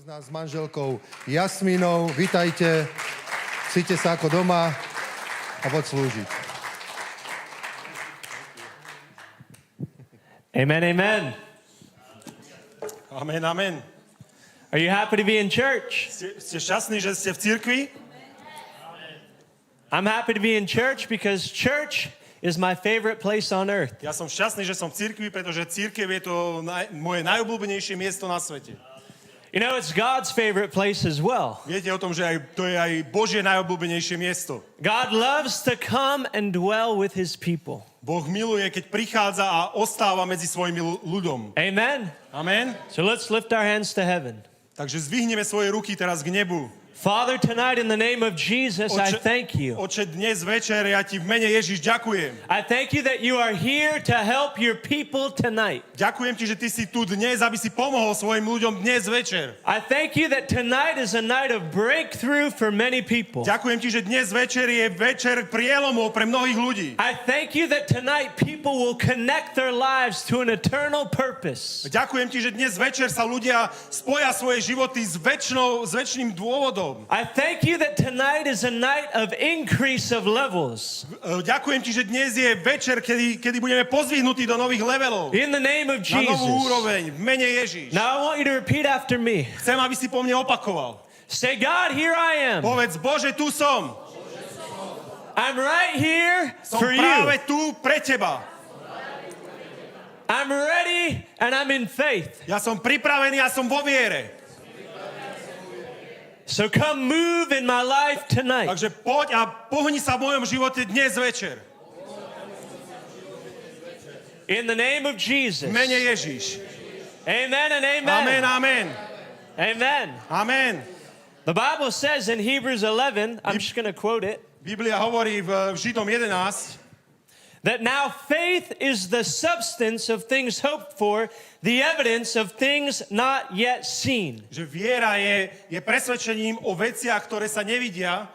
nás s manželkou Jasmínou. Vítajte, cíťte sa ako doma a poď slúžiť. Amen, amen. Amen, amen. Are you happy to be in church? Ste šťastní, že ste v cirkvi? I'm happy to be in church because church is my favorite place on earth. Ja som šťastný, že som v cirkvi, pretože cirkev je to moje najobľúbenejšie miesto na svete. You know, it's God's favorite place as well. Viete o tom, že to je aj Božie najobľúbenejšie miesto. God loves to come and dwell with his people. Boh miluje, keď prichádza a ostáva medzi svojimi ľuďom. Amen. Amen. So let's lift our hands to heaven. Takže zdvihneme svoje ruky teraz k nebu. Father, tonight in the name of Jesus, I thank you. Oče, dnes večer ja ti v mene Ježiš ďakujem. I thank you that you are here to help your people tonight. Ďakujem ti, že ty si tu dnes, aby si pomohol svojim ľuďom dnes večer. I thank you that tonight is a night of breakthrough for many people. Ďakujem ti, že dnes večer je večer prielomov pre mnohých ľudí. I thank you that tonight people will connect their lives to an eternal purpose. Ďakujem ti, že dnes večer sa ľudia spoja svoje životy s večným dôvodom. I thank you that tonight is a night of increase of levels. Ďakujem ti, že dnes je večer, kedy budeme pozvihnutí do nových levelov. In the name of Na Jesus. novú úroveň, v mene Ježiš. Now I want you to repeat after me. Chcem, aby si po mne opakoval. Say, God, here I am. Povedz, Bože, tu som. I'm right here Som for práve you. tu pre teba. I'm ready and I'm in faith. Ja som pripravený a som vo viere. So come move in my life tonight. Takže poď a pohni sa v mojom živote dnes večer. In the name of Jesus. V mene Ježiš. Amen and amen. Amen, amen. Amen. Amen. The Bible says in Hebrews 11, I'm just going to quote it, Biblia hovorí v Židom 11, that now faith is the substance of things hoped for, the evidence of things not yet seen. že viera je presvedčením o veciach, ktoré sa nevidia.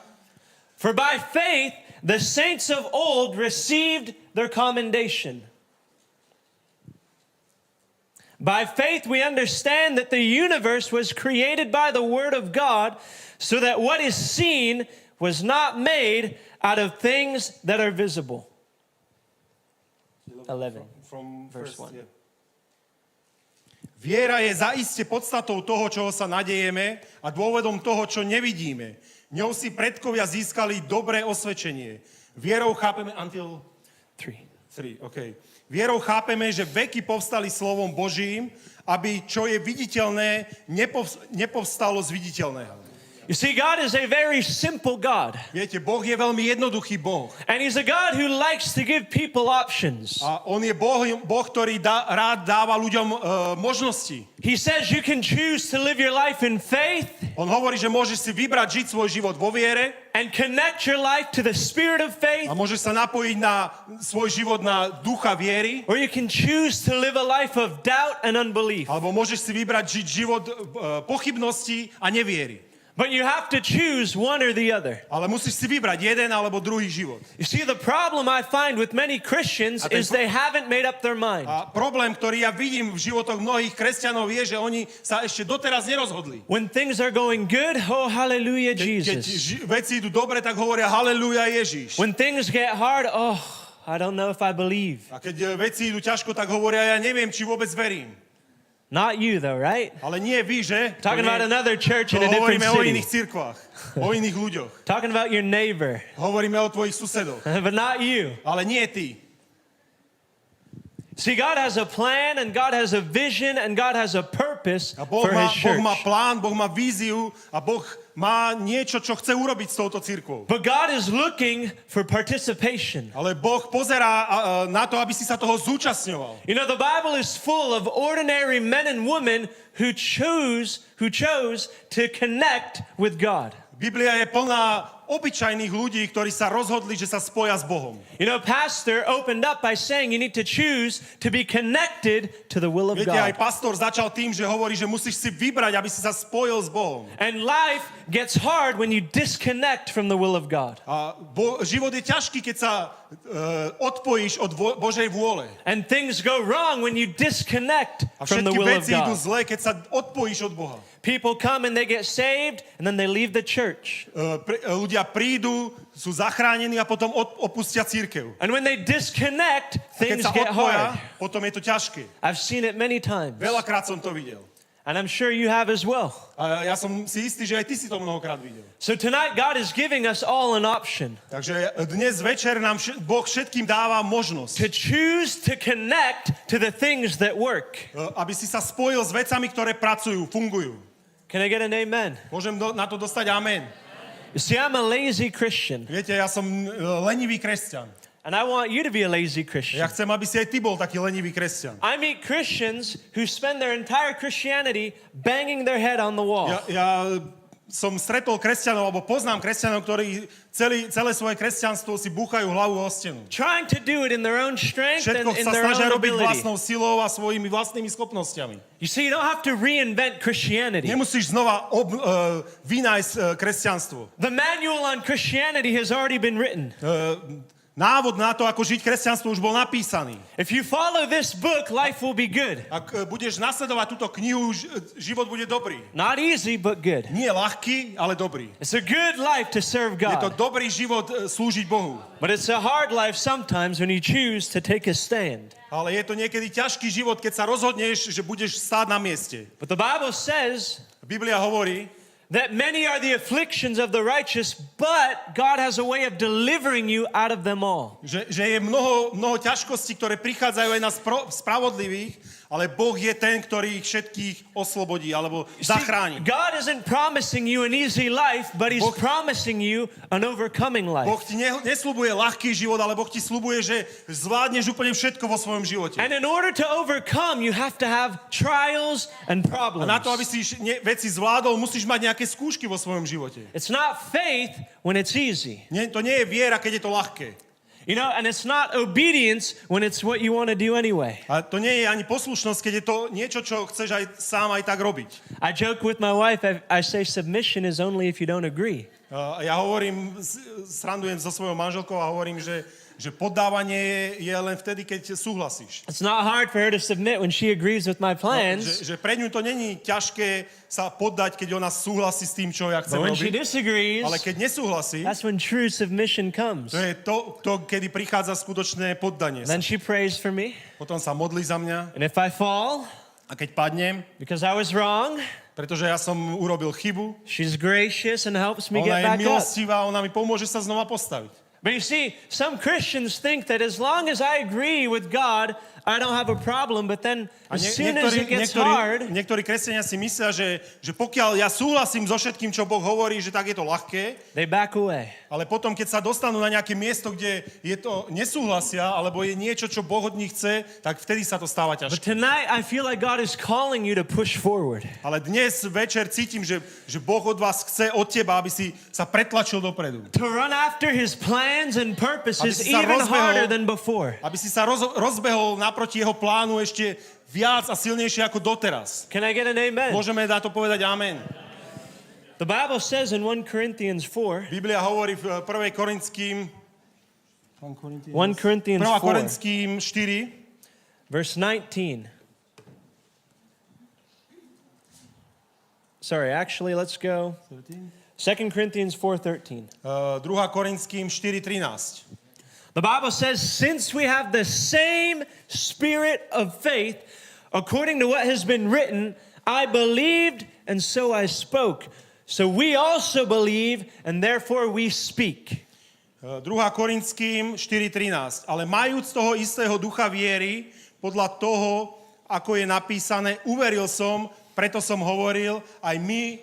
For by faith the saints of old received their commendation. By faith we understand that the universe was created by the word of God, so that what is seen was not made out of things that are visible. 11. From Verse 1. yeah. Viera je zaiste podstatou toho, čoho sa nadejeme a dôvodom toho, čo nevidíme. Ňou si predkovia získali dobré osvedčenie. Vierou chápeme until 3, okay. Vierou chápeme, že veky povstali slovom Božím, aby čo je viditeľné, nepovstalo z viditeľného. You see, God is a very simple God. Viete, Boh je veľmi jednoduchý Boh. And he's a God who likes to give people options. A on je Boh ktorý rád dáva ľuďom možnosti. He says you can choose to live your life in faith On hovorí, že môžeš si vybrať žiť svoj život vo viere and connect your life to the spirit of faith, a môžeš sa napojiť na svoj život na ducha viery, or you can choose to live a life of doubt and unbelief. alebo môžeš si vybrať žiť život pochybnosti a neviery. But you have to choose one or the other. Ale musíš si vybrať jeden alebo druhý život. You see, the problem I find with many Christians is they haven't made up their mind. A problém, ktorý ja vidím v životoch mnohých kresťanov, je, že oni sa ešte doteraz nerozhodli. When things are going good, oh, hallelujah, Keď Jesus. veci idú dobre, tak hovoria halleluja Ježiš. When things get hard, oh, I don't know if I believe. A keď veci idú ťažko, tak hovoria, ja neviem, či vôbec verím. Not you, though, right? Ale nie vy, že? Talking about another church To in a different hovoríme o city. iných cirkvách, o iných ľuďoch. Talking about your neighbor, Hovoríme o tvojich susedoch, but not you. ale nie ty. See, God has a plan, and God has a vision, and God has a purpose A Boh for His church. má plán, Boh má víziu a Boh má niečo, čo chce urobiť s touto cirkvou. But God is looking for participation. Ale Boh pozerá na to, aby si sa toho zúčastňoval. You know, the Bible is full of ordinary men and women who chose to connect with God. Biblia je plná obyčajných ľudí, ktorí sa rozhodli, že sa spoja s Bohom. You know, Pastor opened up by saying you need to choose to be connected to the will of Viete, aj God. pastor začal tým, že hovorí, že musíš si vybrať, aby si sa spojil s Bohom. And life gets hard when you disconnect from the will of God. A život je ťažký, keď sa odpojíš od Božej vôle. And things go wrong when you disconnect A from the všetky will of veci idú God. zle, keď sa odpojíš od Boha. People come and they get saved and then they leave the church. Ľudia prídu, sú zachránení a potom opustia cirkev. And when they disconnect, A keď things sa get odpoja, hard. potom je to ťažké. I've seen it many times. Veľakrát som to videl. And I'm sure you have as well. A ja som si istý, že aj ty si to mnohokrát videl. So tonight, God is giving us all an option Takže dnes večer nám Boh všetkým dáva možnosť, to choose to connect to the things that work. aby si sa spojil s vecami, ktoré pracujú, fungujú. Can I get an amen? Môžem na to dostať amen. You see, I'm a lazy Christian, Viete, ja som lenivý kresťan. and I want you to be a lazy Ja Christian. chcem, aby si aj ty bol taký lenivý kresťan. I meet Christians who spend their entire Christianity banging their head on the wall. Ja som stretol kresťanov, alebo poznám kresťanov, ktorí celé svoje kresťanstvo si búchajú hlavu o stenu. Trying to do it in their own strength and Všetko in sa their snažia own robiť ability. vlastnou silou a svojimi vlastnými schopnosťami. You see, you don't have to reinvent Christianity. Nemusíš znova vynájsť kresťanstvo. The manual on Christianity has already been written. Návod na to, ako žiť kresťanstvo, už bol napísaný. If you follow this book, life will be good. Ak budeš nasledovať túto knihu, život bude dobrý. Not easy, but good. Nie ľahký, ale dobrý. It's a good life to serve Je to God. dobrý život slúžiť Bohu. But it's a hard life sometimes when you choose to take a stand. Ale je to niekedy ťažký život, keď sa rozhodneš, že budeš stáť na mieste. But the Bible says Biblia hovorí, that many are the afflictions of the righteous, but God has a way of delivering you out of them all. že je mnoho ťažkostí, ktoré prichádzajú aj na spravodlivých, ale Boh je ten, ktorý ich všetkých oslobodí alebo See, zachráni. God isn't promising you an easy life, but He's Boh- promising you an overcoming Boh life. ti nesľubuje ľahký život, ale Boh ti sľubuje, že zvládneš úplne všetko vo svojom živote. And in order to overcome, you have to have trials and A problems. na to, aby si veci zvládol, musíš mať nejaké skúšky vo svojom živote. It's not faith when it's easy. To nie je viera, keď je to ľahké. You know, and it's not obedience when it's what you want to do anyway. A to nie je ani poslušnosť, keď je to niečo, čo chceš aj sám aj tak robiť. I joke with my wife, I say submission is only if you don't agree. Ja hovorím, srandujem so svojou manželkou a hovorím, že poddávanie je len vtedy, keď súhlasíš. It's not hard for her to submit when she agrees with my plans. Že pre ňu to není ťažké sa poddať, keď ona súhlasí s tým, čo ja chcem But when she robiť. disagrees, Ale keď nesúhlasí, that's when true submission comes. to je to, kedy prichádza skutočné poddanie sa. Then she prays for me. Potom sa modlí za mňa And if I fall, a keď padnem, because I was wrong, pretože ja som urobil chybu, she's gracious and helps me ona get je back up. milostivá, ona mi pomôže sa znova postaviť. But you see, some Christians think that as long as I agree with God, I don't have a problem, but then A as soon as it gets hard, niektorí kresťania si myslia, že pokiaľ ja súhlasím so všetkým, čo Boh hovorí, že tak je to ľahké, they back away. ale potom, keď sa dostanú na nejaké miesto, kde je to nesúhlasia, alebo je niečo, čo Boh od nich chce, tak vtedy sa to stáva But ťažké. tonight, I feel like God is calling you to push forward. Ale dnes večer cítim, že Boh od vás chce, od teba, aby si sa pretlačil dopredu. To run after His plans and purposes Aby si sa even rozbehol. harder than before. Aby si sa rozbehol naproti jeho plánu ešte viac a silnejšie ako doteraz. Can I get an amen? Môžeme na to povedať amen. The Bible says in 1 Corinthians 4, Biblia hovorí v 1. Korinským 1 Corinthians 1. 4, Korinským 4, verse 19. Sorry, actually, let's go. 2 Corinthians 4:13. 2. Korinským 4.13. The Bible says, since we have the same spirit of faith, according to what has been written, I believed and so I spoke. So we also believe and therefore we speak. 2. Korinským 4.13. Ale majúc toho istého ducha viery, podľa toho, ako je napísané, uveril som, preto som hovoril, aj my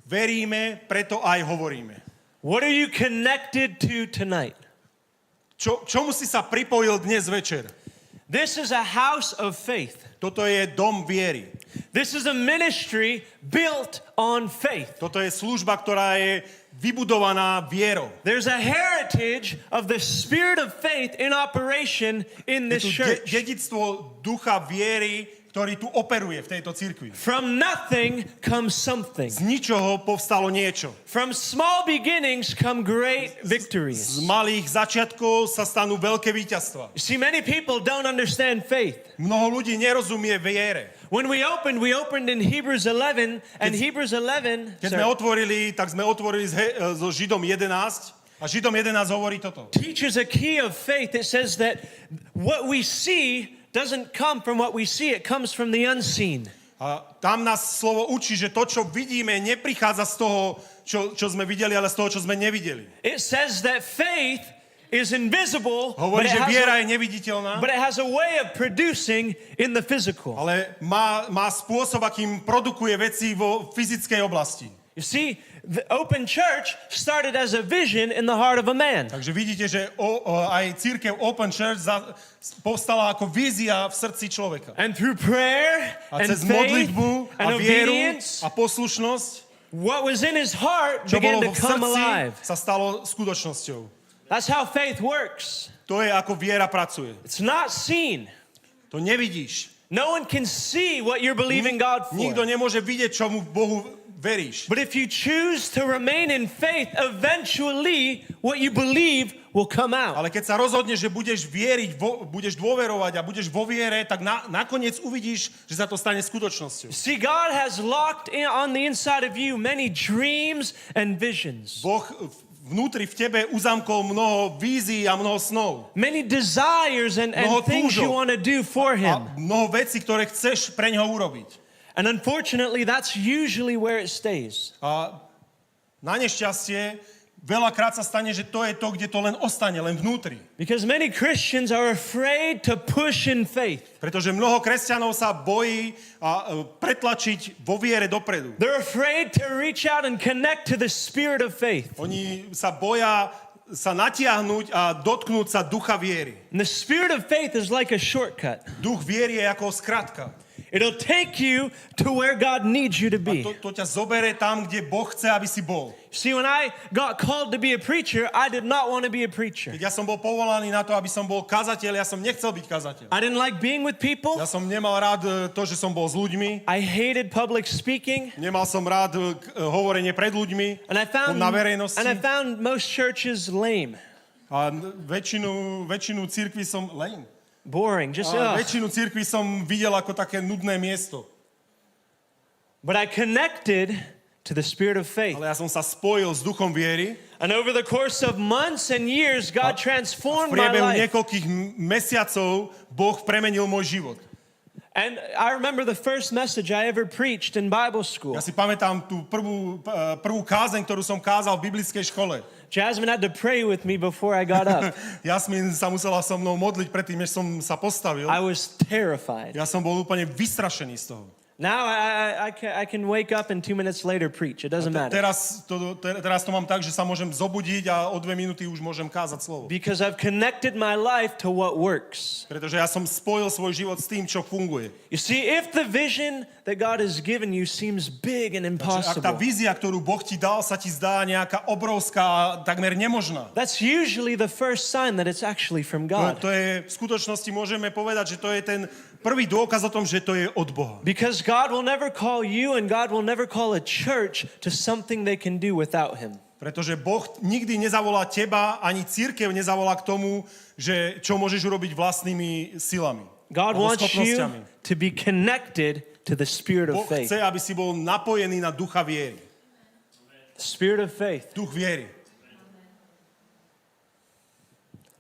veríme, preto aj hovoríme. What are you connected to tonight? Čomu si sa pripojil dnes večer? This is a house of faith. Toto je dom viery. This is a ministry built on faith. Toto je služba, ktorá je vybudovaná vierou. There's a heritage of the spirit of faith in operation in this Je tu church. dedictvo ducha viery, ktorý tu operuje v tejto cirkvi. From nothing comes something. Z ničoho povstalo niečo. From small beginnings come great victories. Z malých začiatkov sa stanú veľké víťazstvá. You see, many people don't understand faith. Mnoho ľudí nerozumie viere. When we opened in Hebrews 11, and Hebrews 11 Keď sme otvorili, tak sme otvorili so Židom 11 a Židom 11 hovorí toto. teaches a key of faith. It says that what we see doesn't come from what we see, it comes from the unseen. A tam nás slovo učí, že to, čo vidíme, neprichádza z toho, čo sme videli, ale z toho, čo sme nevideli. It says that faith is invisible, Hovorí, že viera je neviditeľná, but it has a way of producing in the physical. ale má spôsob, akým produkuje veci vo fyzickej oblasti. You see, the open church started as a vision in the heart of a man. Takže vidíte, že aj cirkev Open Church povstala ako vízia v srdci človeka. And through prayer A and cez faith modlitbu and a vieru obedience, a poslušnosť, what was in his heart čo began bolo to v come srdci, alive. sa stalo skutočnosťou. That's how faith works. To je ako viera pracuje. It's not seen. To nevidíš. No one can see what you're believing God for. Nikto nemôže vidieť, čomu Bohu veríš. But if you choose to remain in faith, eventually what you believe will come out. Ale keď sa rozhodneš, že budeš vieriť, budeš dôverovať a budeš vo viere, tak nakoniec uvidíš, že sa to stane skutočnosťou. See, God has locked in on the inside of you many dreams and visions. Boh vnútri v tebe uzamkol mnoho vízií a mnoho snov. Many desires and Mnoho things you túžob. want to do for A Him. mnoho vecí, ktoré chceš pre ňoho urobiť. And unfortunately, that's usually where it stays. A na nešťastie veľakrát sa stane, že to je to, kde to len ostane, len vnútri. Because many Christians are afraid to push in faith. Pretože mnoho kresťanov sa bojí pretlačiť vo viere dopredu. They're afraid to reach out and connect to the spirit of faith. Oni sa boja sa natiahnuť a dotknúť sa ducha viery. And the spirit of faith is like a shortcut. Duch viery je ako skratka. It'll take you to where God needs you to A be. to ťa zobere tam, kde Boh chce, aby si bol. See, when I got called to be a preacher, I did not want to be a preacher. Keď ja som bol povolaný na to, aby som bol kazateľ, ja som nechcel byť kazateľ. I didn't like being with people. Ja som nemal rád to, že som bol s ľuďmi. I hated public speaking. Nemal som rád hovorenie pred ľuďmi, And I na verejnosti. found most churches lame, A väčšinu cirkvi som lame. boring, just A väčšinu cirkvi som videl ako také nudné miesto. But I connected to the spirit of faith. Ale ja som sa spojil s duchom viery. And over the course of months and years, God V transformed my priebehu life. niekoľkých mesiacov Boh premenil môj život. And I remember the first message I ever preached in Bible school. Ja si pamätám tú prvú kázeň, ktorú som kázal v biblickej škole. Jasmine had to pray with me before I got up. Jasmin sa musela so mnou modliť predtým, než som sa postavil. I was terrified. Ja som bol úplne vystrašený z toho. Now I can wake up and 2 minutes later preach. It doesn't matter. Teraz to mám tak, že sa môžem zobudiť a o 2 minúty už môžem kázať slovo. Because I've connected my life to what works. Pretože ja som spojil svoj život s tým, čo funguje. You see, if the vision that God has given you seems big and Ak tá impossible, vízia, ktorú Boh ti dal, sa ti zdá nejaká obrovská, takmer nemožná. that's usually the first sign that it's actually from God. To je, v skutočnosti môžeme povedať, že to je ten prvý dôkaz o tom, že to je od Boha. Because God will never call you and God will never call a church to something they can do without Him. Pretože Boh nikdy nezavolá teba, ani cirkev nezavolá k tomu, že čo môžeš urobiť vlastnými silami. God alebo wants you schopnosťami. to be connected to the spirit Boh of faith. chce, aby si bol napojený na ducha viery. The spirit of faith. Duch viery.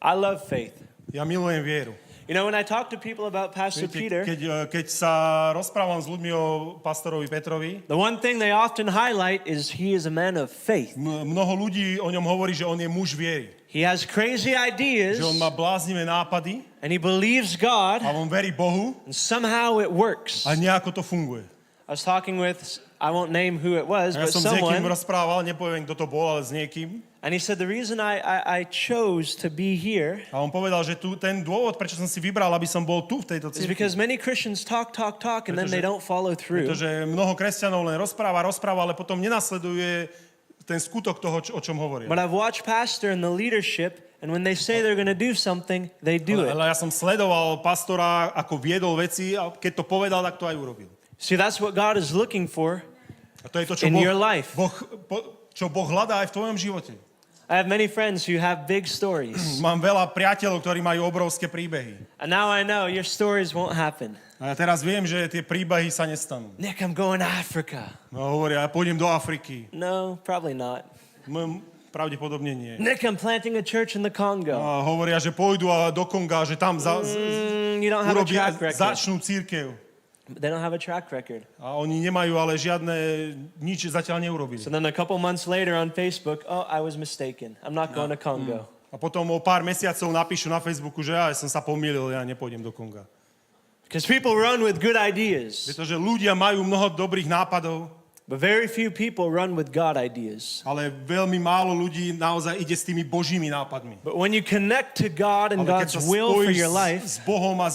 I love faith. Ja milujem vieru. You know, when I talk to people about Pastor Peter, Keď sa rozprávam s ľuďmi o pastorovi Petrovi, the one thing they often highlight is he is a man of faith. mnoho ľudí o ňom hovorí, že on je muž viery. He has crazy ideas Že on má bláznivé nápady and he believes God a on verí Bohu and somehow it works. a nejako to funguje. I was talking with, I won't name who it was, A ja but som s niekým someone, rozprával, nepoviem, kto to bol, ale s niekým. And he said, the reason I chose to be here A on povedal, že ten dôvod, prečo som si vybral, aby som bol tu v tejto is cirkvi, because many Christians talk, and then they don't follow through. pretože mnoho kresťanov len rozpráva, ale potom nenasleduje ten skutok toho, o čom hovoria. But I've watched pastor and the leadership, and when they say they're going to do something, they do it. Ale ja som sledoval pastora, ako viedol veci a keď to povedal, tak to aj urobil. See, that's what God is looking for A to je to, čo in your life. čo Boh hľadá aj v tvojom živote. I have many friends who have big stories. Mám veľa priateľov, ktorí majú obrovské príbehy. And now I know your stories won't happen. A ja teraz viem, že tie príbehy sa nestanú. Nick, I'm going to Africa. No hovoria, ja pôjdem do Afriky. No, probably not. Pravdepodobne nie. Nick, I'm planting a church in the Congo. A hovoria, že pôjdu do Konga, že tam You don't have a urobia, track record. začnú církev. They don't have a track record. A oni nemajú ale nič zatiaľ neurobili. So then a couple months later on Facebook, oh, I was mistaken. I'm not going to Congo. A potom o pár mesiacov napíšu na Facebooku, že ja som sa pomýlil, ja nepôjdem do Konga. Because people run with good ideas, Pretože ľudia majú mnoho dobrých nápadov, but very few people run with God ideas. ale veľmi málo ľudí naozaj ide s tými božími nápadmi. But when you connect to God and Ale keď God's sa will for spojíš your life, s Bohom a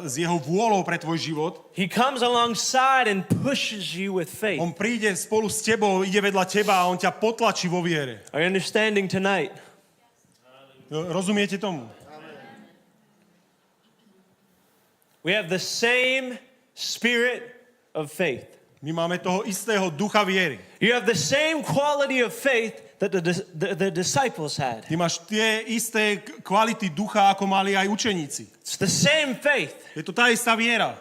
s jeho vôľou pre tvoj život, He comes alongside and pushes you with faith. on príde spolu s tebou, ide vedľa teba a on ťa potlačí vo viere. Are you understanding tonight? Rozumiete tomu? We have the same spirit of faith. My máme toho istého ducha viery. You have the same quality of faith that the disciples had. Ty máš tie isté kvality ducha, ako mali aj učeníci. It's the same faith. Je to tá istá viera.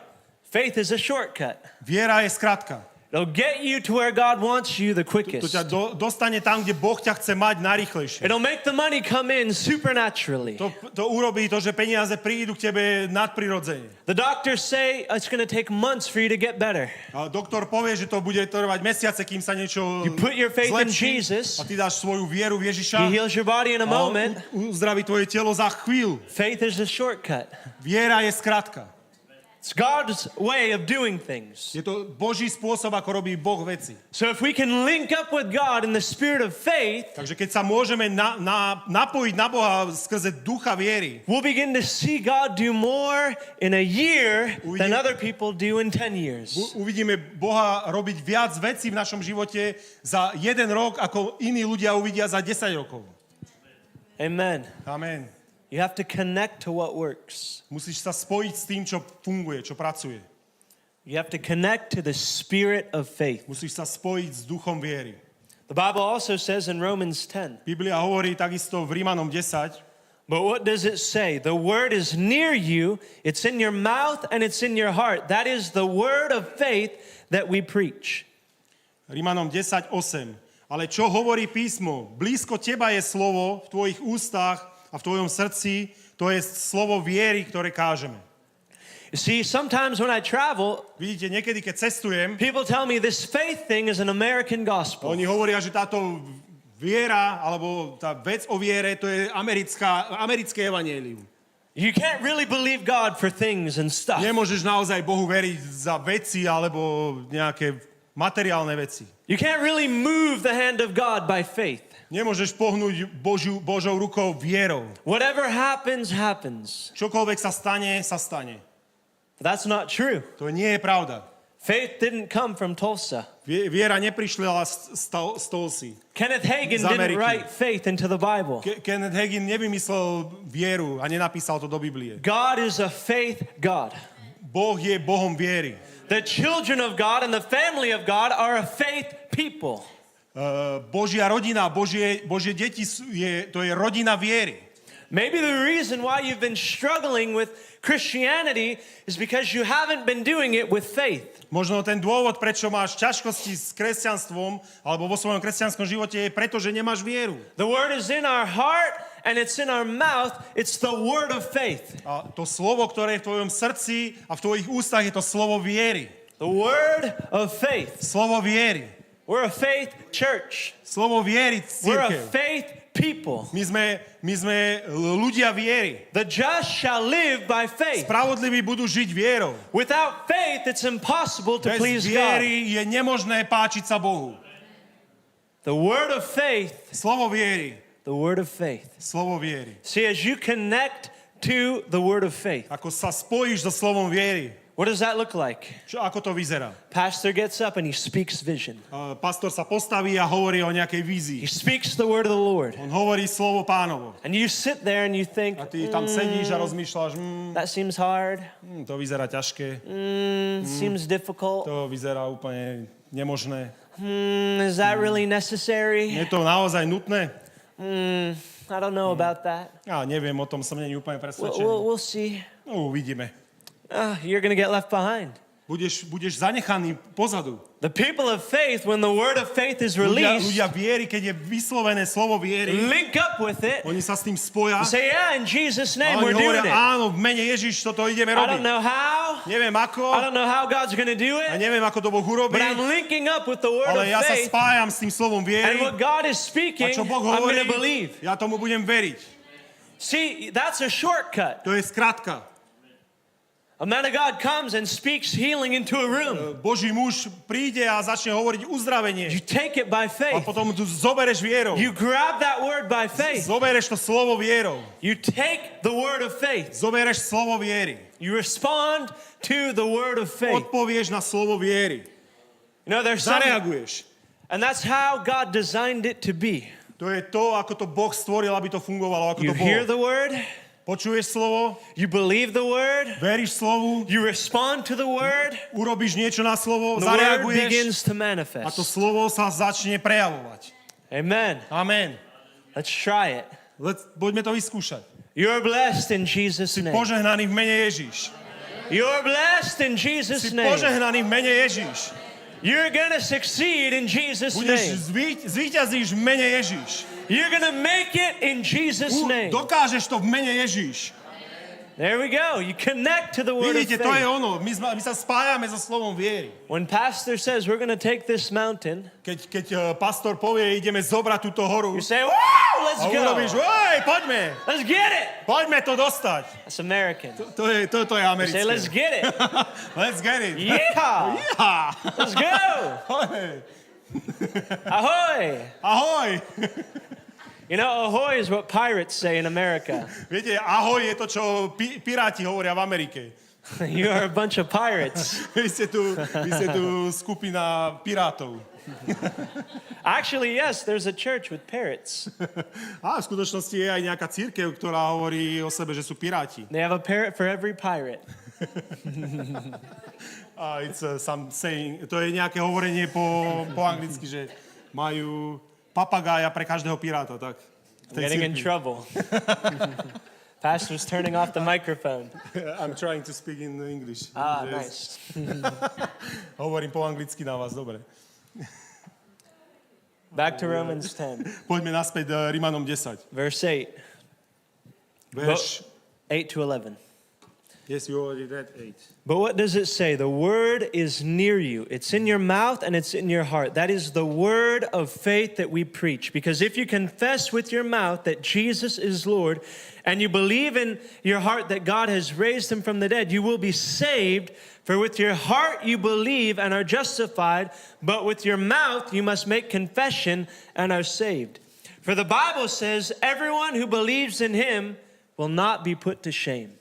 Faith is a shortcut. Viera je skratka. It'll get you to where God wants you the To quickest. ťa dostane tam, kde Boh ťa chce mať najrýchlejšie. It'll make the money come in supernaturally. To urobí to, že peniaze prídu k tebe nadprirodzene. The doctors say it's going to take months for you to get better. A doktor povie, že to bude trvať mesiace, kým sa niečo You put your faith in zlepší. Jesus. A ty dáš svoju vieru v Ježiša. He heals your body in a A on moment. uzdraví tvoje telo za chvíľu. Faith is a shortcut. Viera je skratka. It's God's way of doing things. Je to Boží spôsob, ako robí Boh veci. So if we can link up with God in the spirit of faith, Takže keď sa môžeme napojiť na Boha skrze ducha viery, we'll begin to see God do more in a year than Uvidíme- other people do in 10 years. uvidíme Boha robiť viac vecí v našom živote za 1 rok, ako iní ľudia uvidia za 10 rokov. Amen. Amen. You have to connect to what works. Musíš sa spojiť s tým, čo funguje, čo pracuje. You have to connect to the spirit of faith. Musíš sa spojiť s duchom viery. The Bible also says in Romans 10, Biblia hovorí takisto v Rímanom 10, but what does it say? The word is near you, it's in your mouth and it's in your heart. That is the word of faith that we preach. Rímanom 10:8. Ale čo hovorí písmo? Blízko teba je slovo v tvojich ústach a v tvojom srdci, to je slovo viery, ktoré kážeme. You see, sometimes when I travel, Vidíte, niekedy, keď cestujem, people tell me this faith thing is an American gospel. oni hovoria, že táto viera, alebo tá vec o viere, to je americké evanjelium. You can't really believe God for things and stuff. Nemôžeš naozaj Bohu veriť za veci alebo nejaké materiálne veci. You can't really move the hand of God by faith. Nemôžeš pohnúť Božou rukou vierou. Whatever happens, happens. Čokoľvek sa stane, sa stane. But that's not true. To nie je pravda. Faith didn't come from Tulsa. Viera neprišla z Tulsy. Kenneth Hagin Z didn't Ameriky. write faith into the Bible. Kenneth Hagin nevymyslel vieru a nenapísal to do Biblie. God is a faith God. Boh je Bohom viery. The children of God and the family of God are a faith people. Božia rodina, Božie deti to je rodina viery. Maybe the reason why you've been struggling with Christianity is because you haven't been doing it with faith. Možno ten dôvod, prečo máš ťažkosti s kresťanstvom alebo vo svojom kresťanskom živote je preto, že nemáš vieru. The word is in our heart and it's in our mouth. It's the word of faith. A to slovo, ktoré je v tvojom srdci a v tvojich ústach, je to slovo viery. The word of faith. Slovo viery. We're a faith church. Slovo viery, We're a cirkev. faith people. My sme ľudia viery. The just shall live by faith. Spravodliví budú žiť vierou. The word of faith. Slovo viery. The word of faith. Slovo viery. See, as you connect to the word of faith, Ako sa spojíš so slovom viery, what does that look like? ako to vyzerá? Pastor gets up and he speaks vision. Pastor sa postaví a hovorí o nejakej He vízii. speaks the word of the Lord. On hovorí slovo Pánovo. And you sit there and you think, A ty tam sedíš a rozmýšľaš, that seems hard, to vyzerá ťažké, seems difficult. to vyzerá úplne nemožné. Is that really necessary? Je to naozaj nutné? I don't know about that. Ja neviem, o tom som není úplne presvedčený. We'll see. No, uvidíme. You're going to get left behind. Budeš zanechaný pozadu. The people of faith, when the word of faith is Ľudia released, viery, keď je vyslovené slovo viery, link up with it. oni sa s tým spoja Say, yeah, in Jesus' a name, oni we're hovoria, doing it. áno, v mene Ježiš toto ideme I don't robiť. know how. Neviem ako I don't know how God's going to do a it. neviem, ako to Boh urobí, But I'm linking up with the word ale ja of sa faith. spájam s tým slovom And viery what God is a speaking, čo Boh I'm hovorí, going to believe. ja tomu budem veriť. See, that's a shortcut. To je skratka. A man of God comes and speaks healing into a room. Boží muž príde a začne hovoriť uzdravenie You take it by a faith. potom tu zobereš vierou. You grab that word by faith. Zobereš to slovo vierou. You take the word of faith. Zobereš slovo viery. You respond to the word of faith. Odpovieš na slovo viery. You know, there's some, Zareaguješ. and that's how God designed it to be. To je to, ako to Boh stvoril, aby to fungovalo, ako You to hear bolo. the word, Počuješ slovo, you believe the word, veríš slovu, you respond to the word, urobíš niečo na slovo, the word zareaguješ begins to a to manifest. slovo sa začne prejavovať. Amen. Amen. Let's try it. Poďme to vyskúšať. You're blessed in Jesus' name. Požehnaný v mene Ježiš. You're blessed in Jesus' Si name. požehnaný v mene Ježiš. You're going to succeed in Jesus' Budeš name. zvíťazíš v mene Ježiš. You're going to make it in Jesus' name. Dokážeš to v mene Ježiš. There we go. You connect to the word of Vidíte, to je faith. ono. My sa spájame so slovom viery. When pastor says we're going to take this mountain, Keď pastor povie, ideme zobrať túto horu you say, "Woo, let's a go. urobíš, poďme, Let's get it." poďme to dostať. That's American. To je You americké. say, "Let's get it." Let's get it. Yeehaw. Yeah. Let's go. Ahoy. Ahoj. You know, ahoy is what pirates say in America. Viete, ahoj je to, čo piráti hovoria v Amerike. You are a bunch of pirates. Vy ste tu skupina pirátov. Actually, yes, there's a church with parrots. A v skutočnosti je aj nejaká cirkev, ktorá hovorí o sebe, že sú piráti. They have a parrot for every pirate. It's some saying, to je nejaké hovorenie po anglicky, že majú papagája pre každého piráta, tak. v tej Getting in cirkvi. trouble. Pastor's turning off the microphone. I'm trying to speak in English. Nice. Hovorím po anglicky na vás, dobre. Back to Romans 10, Poďme naspäť Rimanom 10. verse 8. Verš 8 to 11. Yes, you already read 8. But what does it say? The word is near you. It's in your mouth and it's in your heart. That is the word of faith that we preach. Because if you confess with your mouth that Jesus is Lord and you believe in your heart that God has raised him from the dead, you will be saved. For with your heart you believe and are justified, but with your mouth you must make confession and are saved. For the Bible says, everyone who believes in him will not be put to shame.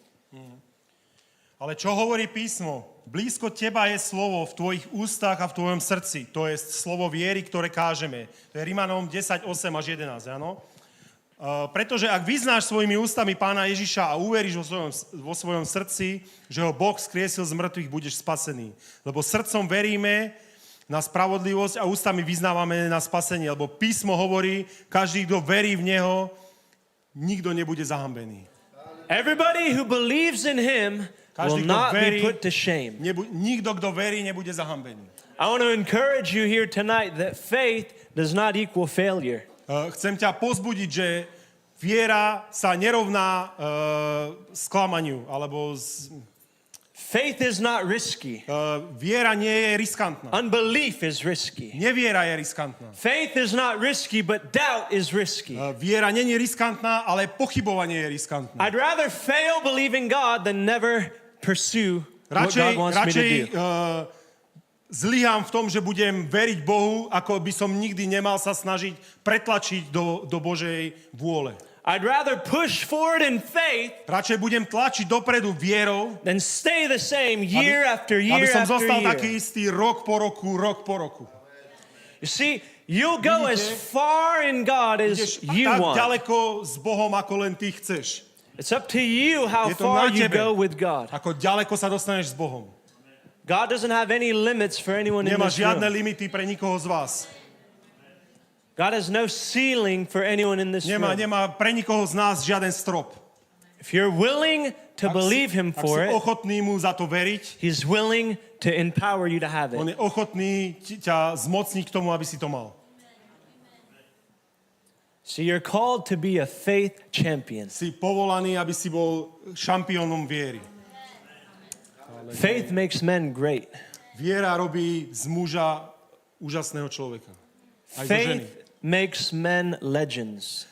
Ale čo hovorí písmo? Blízko teba je slovo v tvojich ústach a v tvojom srdci. To je slovo viery, ktoré kážeme. To je Rimanom 10, 8 až 11, áno? Pretože ak vyznáš svojimi ústami Pána Ježiša a uveríš vo svojom srdci, že ho Boh skriesil z mŕtvych, budeš spasený. Lebo srdcom veríme na spravodlivosť a ústami vyznávame na spasenie. Lebo písmo hovorí, každý, kto verí v Neho, nikto nebude zahambený. Everybody who believes in him will Každý, kto not verí, be put to shame. Nikto, kto verí, nebude zahambený. I want to encourage you here tonight that faith does not equal failure. Chcem ťa pozbudiť, že viera sa nerovná sklamaniu, alebo Faith is not risky. viera nie je riskantná. Unbelief is risky. Neviera je riskantná. Faith is not risky, but doubt is risky. Viera nie je riskantná, ale pochybovanie je riskantné. I'd rather fail believing God than never pursue what God wants me to do. zlyhám v tom, že budem veriť Bohu, ako by som nikdy nemal sa snažiť pretlačiť do Božej vôle. I'd rather push forward in faith Radšej budem tlačiť dopredu vierou, than stay the same year after aby year som after zostal year. taký istý rok po roku. You see, you'll go as far in God as Ideš you tak want. ďaleko s Bohom, ako len ty chceš. It's up to you how Je to far na you tebe, go with God. ako ďaleko sa dostaneš s Bohom. God doesn't have any limits for anyone in Nemá this žiadne room. limity pre nikoho z vás. God has no ceiling for anyone in this room. Nemá pre nikoho z nás žiaden strop. If you're willing to believe Him Ak for si it, ochotný mu za to veriť, He's willing to empower you to have on it. je ochotný ťa zmocniť k tomu, aby si to mal. So you're called to be a faith champion. Si povolaný, aby si bol šampiónom viery. Faith makes men great. Viera robí z muža úžasného človeka. Aj zo ženy. Faith makes men legends.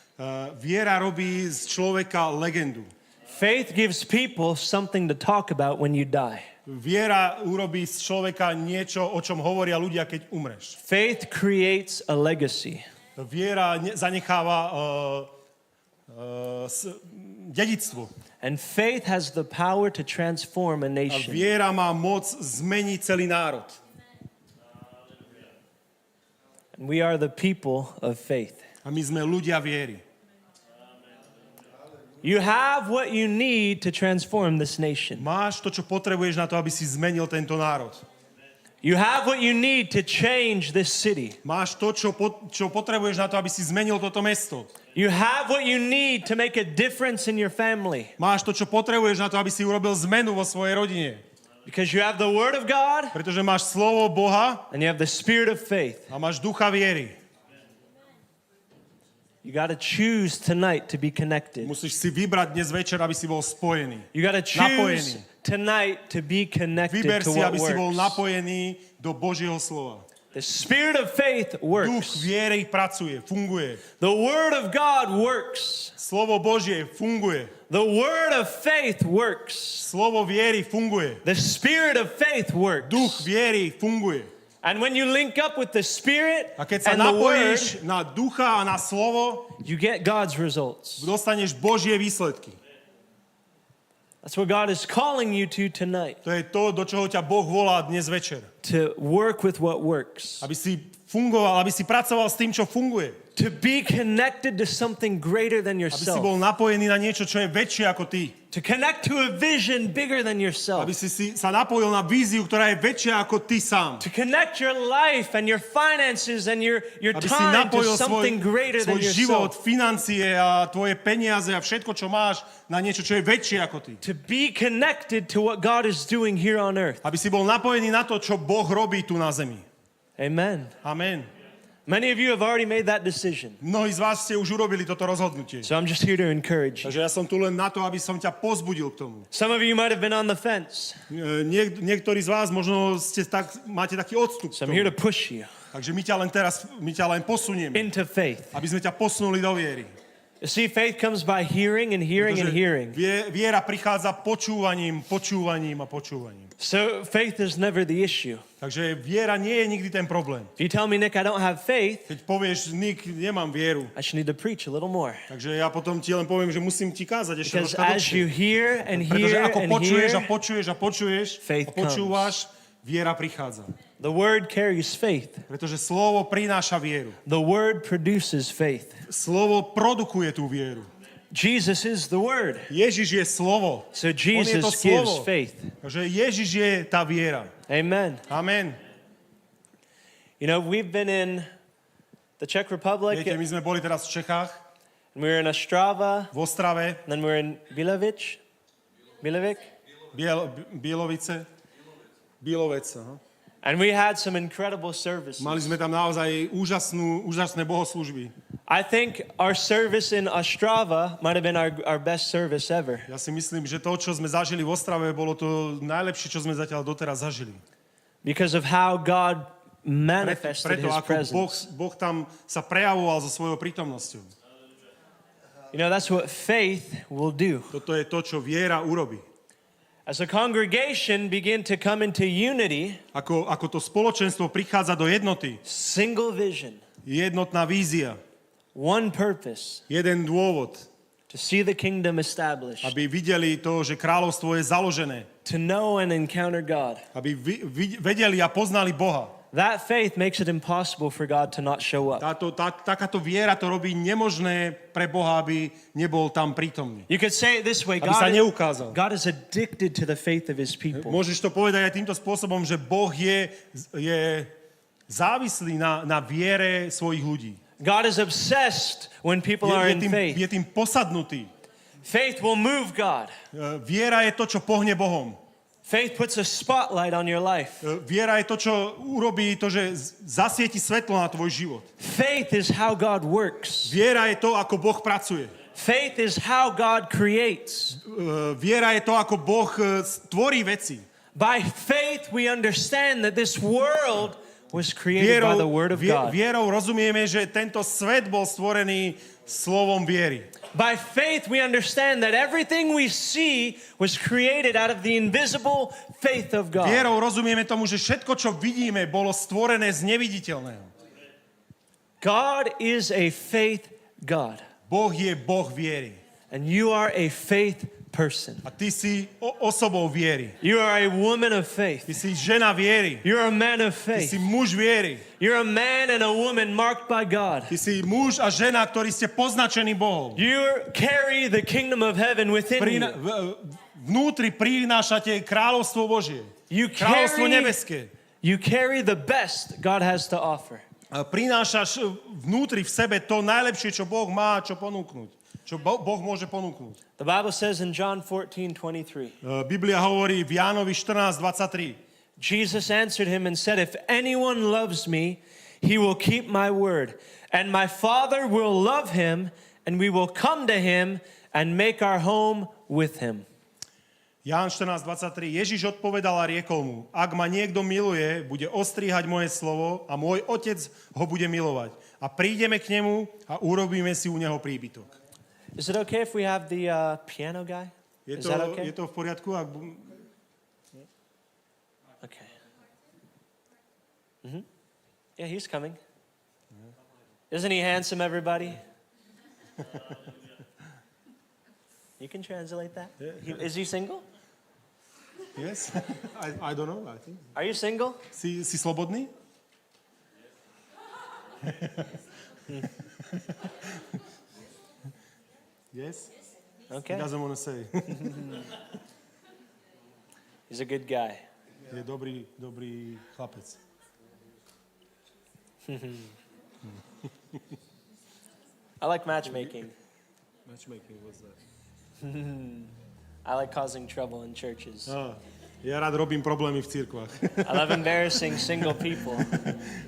Viera robí z človeka legendu. Faith gives people something to talk about when you die. Viera urobí z človeka niečo, o čom hovoria ľudia, keď umreš. Faith creates a legacy. Viera zanecháva dedičstvo. And faith has the power to transform a A nation. viera má moc zmeniť celý národ. And we are the people of faith. A my sme ľudia viery. You have what you need to transform this nation. Máš to, čo potrebuješ na to, aby si zmenil tento národ. You have what you need to change this city. Máš to, čo potrebuješ na to, aby si zmenil toto mesto. You have what you need to make a difference in your family. Máš to, čo potrebuješ na to, aby si urobil zmenu vo svojej rodine. Because you have the Word of God Pretože máš slovo Boha and you have the Spirit of faith. a máš ducha viery. You got to choose tonight to be connected. Musíš si vybrať dnes večer, aby si bol spojený. You got to choose Napojený. tonight to be connected Vyber to si, what aby si bol works. napojený do Božieho slova. The Spirit of faith Duch works. viery pracuje, funguje. The Word of God works. Slovo Božie funguje. The Word of faith works. Slovo viery funguje. The Spirit of faith works. Duch viery funguje. And when you link up with the Spirit A keď sa and the Word, napojíš na ducha a na slovo, you get God's results. dostaneš Božie výsledky. That's what God is calling you to tonight. To je to, do čoho ťa Boh volá dnes večer. To work with what works. Aby si fungoval, aby si pracoval s tým, čo funguje. To be connected to something greater than Aby si yourself. bol napojený na niečo, čo je väčšie ako ty. To connect to a vision bigger than yourself. Aby si sa napojil na víziu, ktorá je väčšia ako ty sám. To connect your life and your finances and your Aby si time to napojil something greater than svoj život, yourself. financie a tvoje peniaze a všetko, čo máš, na niečo, čo je väčšie ako ty. To be connected to what God is doing here on earth. Aby si bol napojený na to, čo Boh robí tu na zemi. Amen. Amen. Many of you have already made that decision. Mnohí z vás ste už urobili toto rozhodnutie. So I'm just here to encourage you. Takže ja som tu len na to, aby som ťa pozbudil k tomu. Some of you might have been on the fence. Niektorí z vás možno máte taký odstup So k I'm here tomu. to push you Takže my ťa len posunieme, into faith. aby sme ťa posunuli do viery. You see, faith comes by hearing and hearing and Pretože hearing. viera prichádza počúvaním a počúvaním. So faith is never the issue. Takže viera nie je nikdy ten problém. If you tell me, Nick, I don't have faith, Keď povieš, Nick, nemám vieru, I should need to preach a little more. takže ja potom ti len poviem, že musím ti kázať ešte Because troška as you dlhšie. hear and Pretože hear ako and počuješ hear, a faith počúvaš, viera prichádza. the word carries faith. Pretože slovo prináša vieru. The word produces faith. Slovo produkuje tú vieru. Jesus is the word. Ježiš je slovo. So On je to Jesus gives slovo. faith. Takže Ježiš je tá viera. Amen. Amen. You know, we've been in the Czech Republic, Viete, my sme boli teraz v Čechách, and we were in Ostrava, v Ostrave, and then we were in Bilovic. Bielovec. Aha. And we had some incredible services. Mali sme tam naozaj úžasné bohoslúžby. I think our service in Ostrava might have been our best service ever. Ja si myslím, že to, čo sme zažili v Ostrave, bolo to najlepšie, čo sme zatiaľ doteraz zažili. Because of how God manifested Preto His ako presence. Boh tam sa prejavoval so svojou prítomnosťou. You know, that's what faith will do. Toto je to, čo viera urobí. As a congregation begin to come into unity, ako to spoločenstvo prichádza do jednoty, single vision, jednotná vízia, one purpose, jeden dôvod, to see the kingdom established, aby videli to, že kráľovstvo je založené, to know and encounter God. aby vedeli a poznali Boha. That faith makes it impossible for God to not show up. Takáto viera to robí nemožné pre Boha, aby nebol tam prítomný. You could say it this way, Aby sa neukázal. God is addicted to the faith of his people. Môžeš to povedať aj týmto spôsobom, že Boh je závislý na viere svojich ľudí. God is obsessed when people are in faith. Je tým posadnutý. Faith will move God. Viera je to, čo pohne Bohom. Faith puts a spotlight on your life. Viera je to, čo urobí to, že zasvieti svetlo na tvoj život. Faith is how God works. Viera je to, ako Boh pracuje. Faith is how God creates. Viera je to, ako Boh tvorí veci. By faith we understand that this world was created by the word of God. Vierou rozumieme, že tento svet bol stvorený slovom viery. By faith we understand that everything we see was created out of the invisible faith of God. Vierou rozumieme tomu, že všetko, čo vidíme, bolo stvorené z neviditeľného. God is a faith God. Boh je Boh viery. And you are a faith person. A ty si osobou viery. You are a woman of faith. Ty si žena viery. You're a man of Ty faith. si muž viery. You're a man and a woman marked by God. Ty si muž a žena, ktorí ste poznačení Bohom. You carry the kingdom of heaven within you. Vnútri prinášate kráľovstvo Božie. Kráľovstvo nebeské. You carry the best God has to offer. Prinášaš vnútri v sebe to najlepšie, čo Boh má čo ponúknuť. Čo Boh môže ponúknuť. The Bible says in John 14:23. Biblia hovorí v Jánovi 14:23. Jesus answered him and said, "If anyone loves me, he will keep my word, and my Father will love him, and we will come to him and make our home with him." Ján 14:23. Ježiš odpovedal a riekol mu: Ak ma niekto miluje, bude ostríhať moje slovo a môj otec ho bude milovať. A prídeme k nemu a urobíme si u neho príbytok. Is it okay if we have the piano guy? Is that okay? Je to v poriadku? Okay. Mm-hmm. Yeah, he's coming. Isn't he handsome, everybody? You can translate that. Is he single? Yes. I don't know. I think. Are you single? Si slobodný? Yes. Okay. He doesn't want to say. He's a good guy. Je dobrý chlapec. I like matchmaking. Matchmaking was that. I like causing trouble in churches. Ja rád robím problémy v cirkvách. I love embarrassing single people.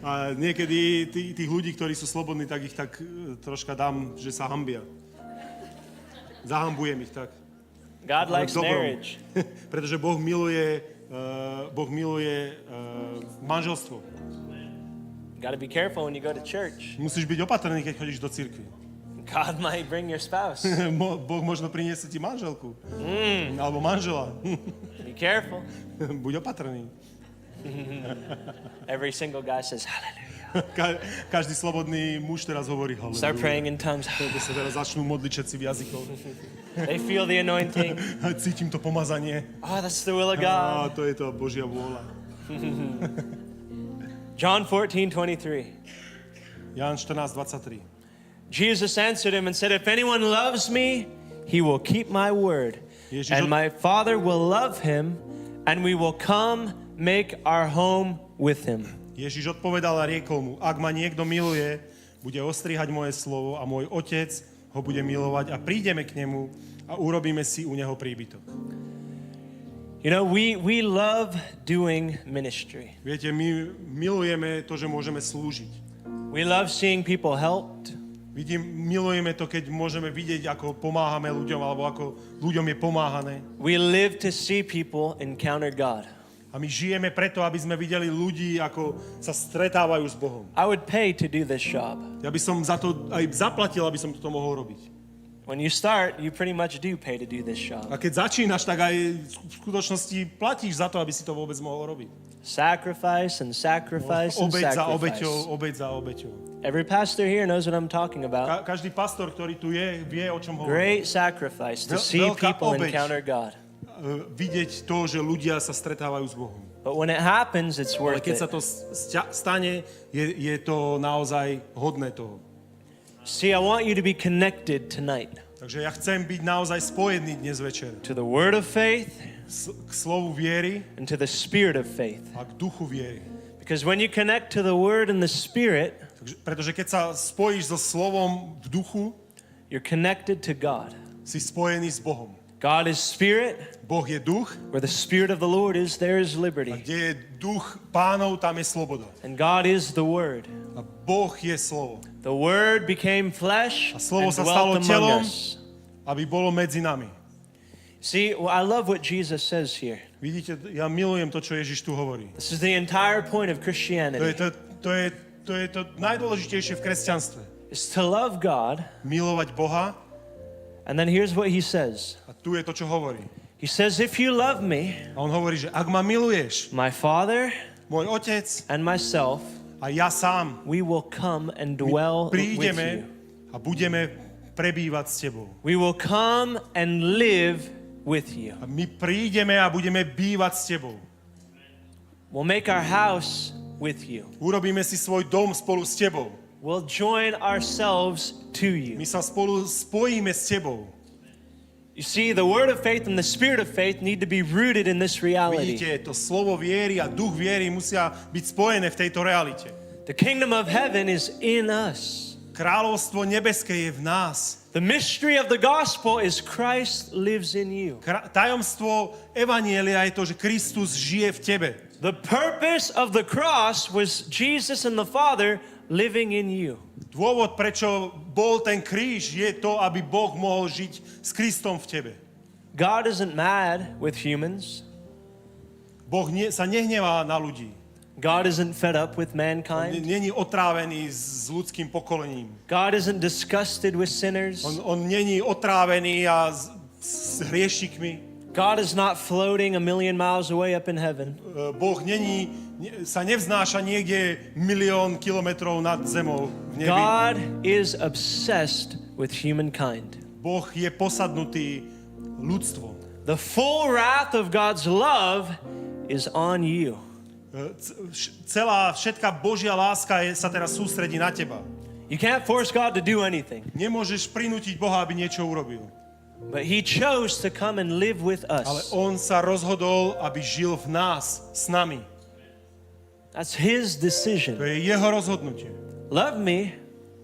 A niekedy tých ľudí, ktorí sú slobodní, tak ich tak troška dám, že sa hanbia. Zahambujem ich tak. God likes marriage. Pretože Boh miluje manželstvo. Got to be careful when you go to church. Musíš byť opatrný, keď chodíš do cirkvi. God might bring your spouse. Boh možno priniesie ti manželku. Alebo manžela. Be careful. Buď opatrný. Every single guy says hallelujah. Každý slobodný muž teraz hovorí hallelujah. Start praying in tongues. Keď sa teraz začnú modliť všetci v jazykoch. They feel the anointing. Cítim to pomazanie. Oh, that's the will of God. To je to Božia vôľa. John 14:23. Ján 14:23. Jesus answered him and said, "If anyone loves me, he will keep my word. And my Father will love him, and we will come make our home with him." Ježiš odpovedal a riekol mu: Ak ma niekto miluje, bude ostrihať moje slovo a môj otec ho bude milovať a prídeme k nemu a urobíme si u neho príbytok. You know, we love doing ministry. Viete, my milujeme to, že môžeme slúžiť. We love seeing people helped. Milujeme to, keď môžeme vidieť, ako pomáhame ľuďom, alebo ako ľuďom je pomáhané. We live to see people encounter God. A my žijeme preto, aby sme videli ľudí, ako sa stretávajú s Bohom. I would pay to do this job. Ja by som za to aj zaplatil, aby som toto mohol robiť. When you start, you pretty much do pay to do this job. A keď začínaš, tak aj v skutočnosti platíš za to, aby si to vôbec mohol robiť. Sacrifice and sacrifice and Obeť za sacrifice. obeťou, obeť za obeťou. Every pastor here knows what I'm talking about. Každý pastor, ktorý tu je, vie, o čom hovorí. Great sacrifice to see Veľká people obeť. encounter God. Vidieť to, že ľudia sa stretávajú s Bohom. But when it happens, it's Ale worth keď it. sa to stane, je to naozaj hodné toho. See, I want you to be connected tonight Takže ja chcem byť naozaj spojený dnes večer to the word of faith k slovu viery and to the spirit of faith. a k duchu viery. Because when you connect to the word and the spirit, Pretože keď sa spojíš so slovom v duchu, you're connected to God. si spojený s Bohom. God is spirit. Boh je duch, Where the spirit of the Lord is, there is a liberty. kde je duch pánov, tam je sloboda. And God is the word. A Boh je slovo. The word became flesh A slovo and sa stalo dwelt telom, among us. aby bolo medzi nami. See, well, I love what Jesus says here. Vidíte, ja milujem to, čo Ježiš tu hovorí. This is the entire point of Christianity. To je to najdôležitejšie v kresťanstve. Is to love God. Milovať Boha. And then here's what he says. A tu je to, čo hovorí. He says, if you love me, A on hovorí, že ak ma miluješ, my Father môj otec and myself, a ja sám, we will come and dwell with prídeme you. a budeme prebývať s tebou. We will come and live with you. A my prídeme a budeme bývať s tebou. We'll make our house with you. Urobíme si svoj dom spolu s tebou. We'll join ourselves to you. My sa spolu spojíme s tebou. You see, the word of faith and the spirit of faith need to be rooted in this reality. Vidíte, to slovo viery a duch viery musia byť spojené v tejto realite. The kingdom of heaven is in us. Kráľovstvo nebeské je v nás. The mystery of the gospel is Christ lives in you. Tajomstvo evanjelia je to, že Kristus žije v tebe. The purpose of the cross was Jesus and the Father living in you. Dôvod, prečo bol ten kríž, je to, aby Boh mohol žiť s Kristom v tebe. God isn't mad with humans. Boh sa nehnevá na ľudí. God isn't fed up with mankind. Není otrávený s ľudským pokolením. God isn't disgusted with sinners. On není otrávený a s hriešnikmi. God is not floating 1,000,000 miles away up in heaven. Boh sa nevznáša niekde 1,000,000 kilometrov nad zemou v nebi. God is obsessed with humankind. Boh je posadnutý ľudstvom. The full wrath of God's love is on you. Všetká Božia láska sa teraz sústredí na teba. You can't force God to do anything. Nemôžeš prinútiť Boha, aby niečo urobil. But he chose to come and live with Ale us. on sa rozhodol, aby žil v nás, s nami. That's his To decision. je jeho rozhodnutie. Love me,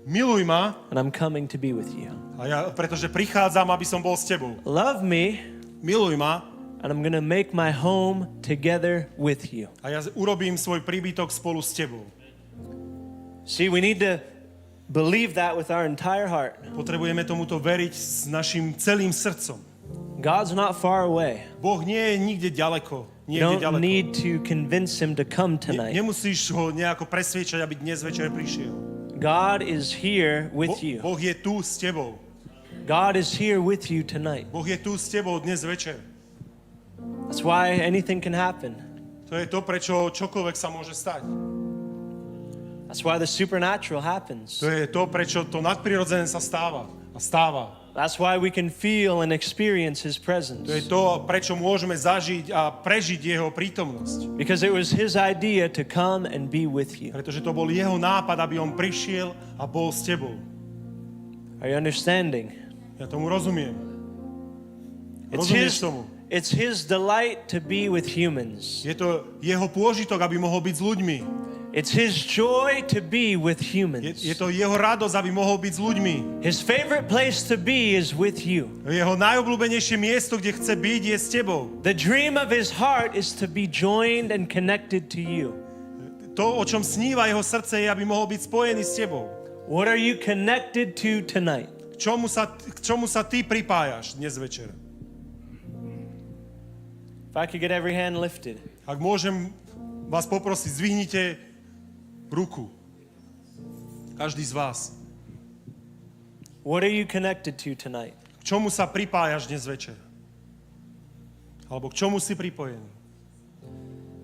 Miluj ma, and I'm coming to be with you. pretože prichádzam, aby som bol s tebou. Love me, Miluj ma and I'm going to make my home together with you. a ja urobím svoj príbytok spolu s tebou. See, we need to believe that with our entire heart. Potrebujeme tomuto veriť s našim celým srdcom. God's not far away. Boh nie je nikde ďaleko. You Niekde don't ďaleko. need to convince him to come tonight. Nemusíš ho nejako presviečať, aby dnes večer prišiel. God is here with you. Boh je tu s tebou. God is here with you tonight. Boh je tu s tebou dnes večer. That's why anything can happen. To je to, prečo čokoľvek sa môže stať. That's why the supernatural happens. To je to, prečo to nadprirodzené sa stáva. A stáva. That's why we can feel and experience his presence. To je to, prečo môžeme zažiť a prežiť jeho prítomnosť. Because it was his idea to come and be with you. Pretože to bol jeho nápad, aby on prišiel a bol s tebou. Are you understanding? Ja tomu rozumiem. It's Rozumieš his, tomu? it's his delight to be with humans. Je to jeho pôžitok, aby mohol byť s ľuďmi. It's his joy to be with humans. Je to jeho radosť, aby mohol byť s ľuďmi. His favorite place to be is with you. Jeho najobľúbenejšie miesto, kde chce byť, je s tebou. The dream of his heart is to be joined and connected to you. To, o čom sníva jeho srdce, je, aby mohol byť spojený s tebou. What are you connected to tonight? K čomu sa ty pripájaš dnes večer? If I could get every hand lifted. Ak môžem vás poprosiť, zdvihnite ruku. Každý z vás. What are you connected to tonight? K čomu sa pripájaš dnes večer? Alebo k čomu si pripojený?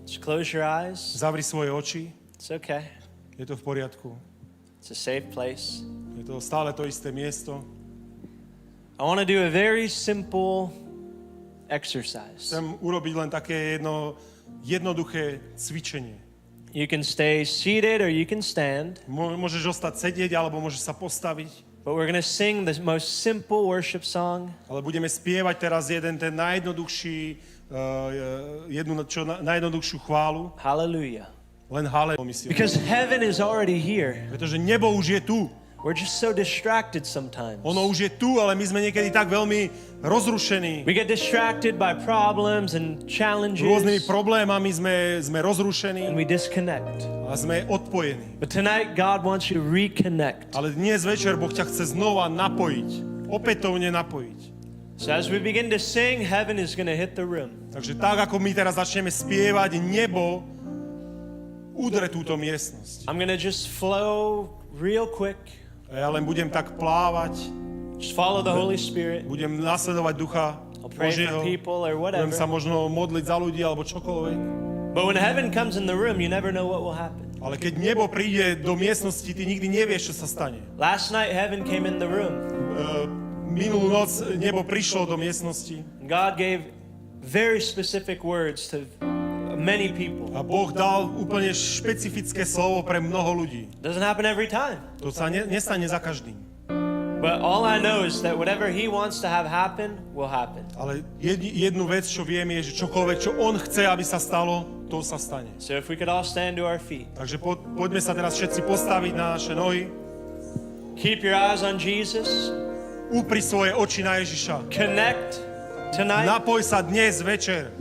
Just close your eyes. Zavri svoje oči. It's okay. Je to v poriadku. It's a safe place. Je to stále to isté miesto. I want to do a very simple exercise. Chcem urobiť len také jednoduché cvičenie. You can stay seated or you can stand, Môžeš ostať sedieť, alebo môžeš sa postaviť. but we're going to sing the most simple worship song. Ale budeme spievať teraz ten najjednoduchší, najjednoduchšiu chválu. Hallelujah. Len haleluja. Because heaven is already here. Pretože nebo už je tu. We're just so distracted sometimes. Ono už je tu, ale my sme niekedy tak veľmi rozrušení. We get distracted by problems and challenges, Rôznymi problémami sme rozrušení and we disconnect. a sme odpojení. But tonight, God wants you to reconnect. Ale dnes večer Boh ťa chce znova napojiť. Opätovne napojiť. So as we begin to sing, heaven is going to hit the room. Takže tak, ako my teraz začneme spievať, nebo udre túto miestnosť. I'm going to just flow real quick. A ja len budem tak plávať, Just follow the Holy Spirit. budem nasledovať Ducha I'll pray Božieho, for people or budem sa whatever. možno modliť za ľudí alebo čokoľvek. But when heaven comes in the room, you never know what will happen. Ale keď nebo príde do miestnosti, ty nikdy nevieš, čo sa stane. Last night, heaven came in the room. Minulú noc nebo prišlo do miestnosti God gave very specific words to many people. a Boh dal úplne špecifické slovo pre mnoho ľudí. Doesn't happen every time. To sa nestane za každým. But all I know is that whatever He wants to have happen, will happen. Ale jednu vec, čo viem, je, že čokoľvek, čo On chce, aby sa stalo, to sa stane. So if we could all stand to our feet. Takže poďme sa teraz všetci postaviť na naše nohy. Keep your eyes on Jesus. Upri svoje oči na Ježiša. Connect tonight. Napoj sa dnes večer.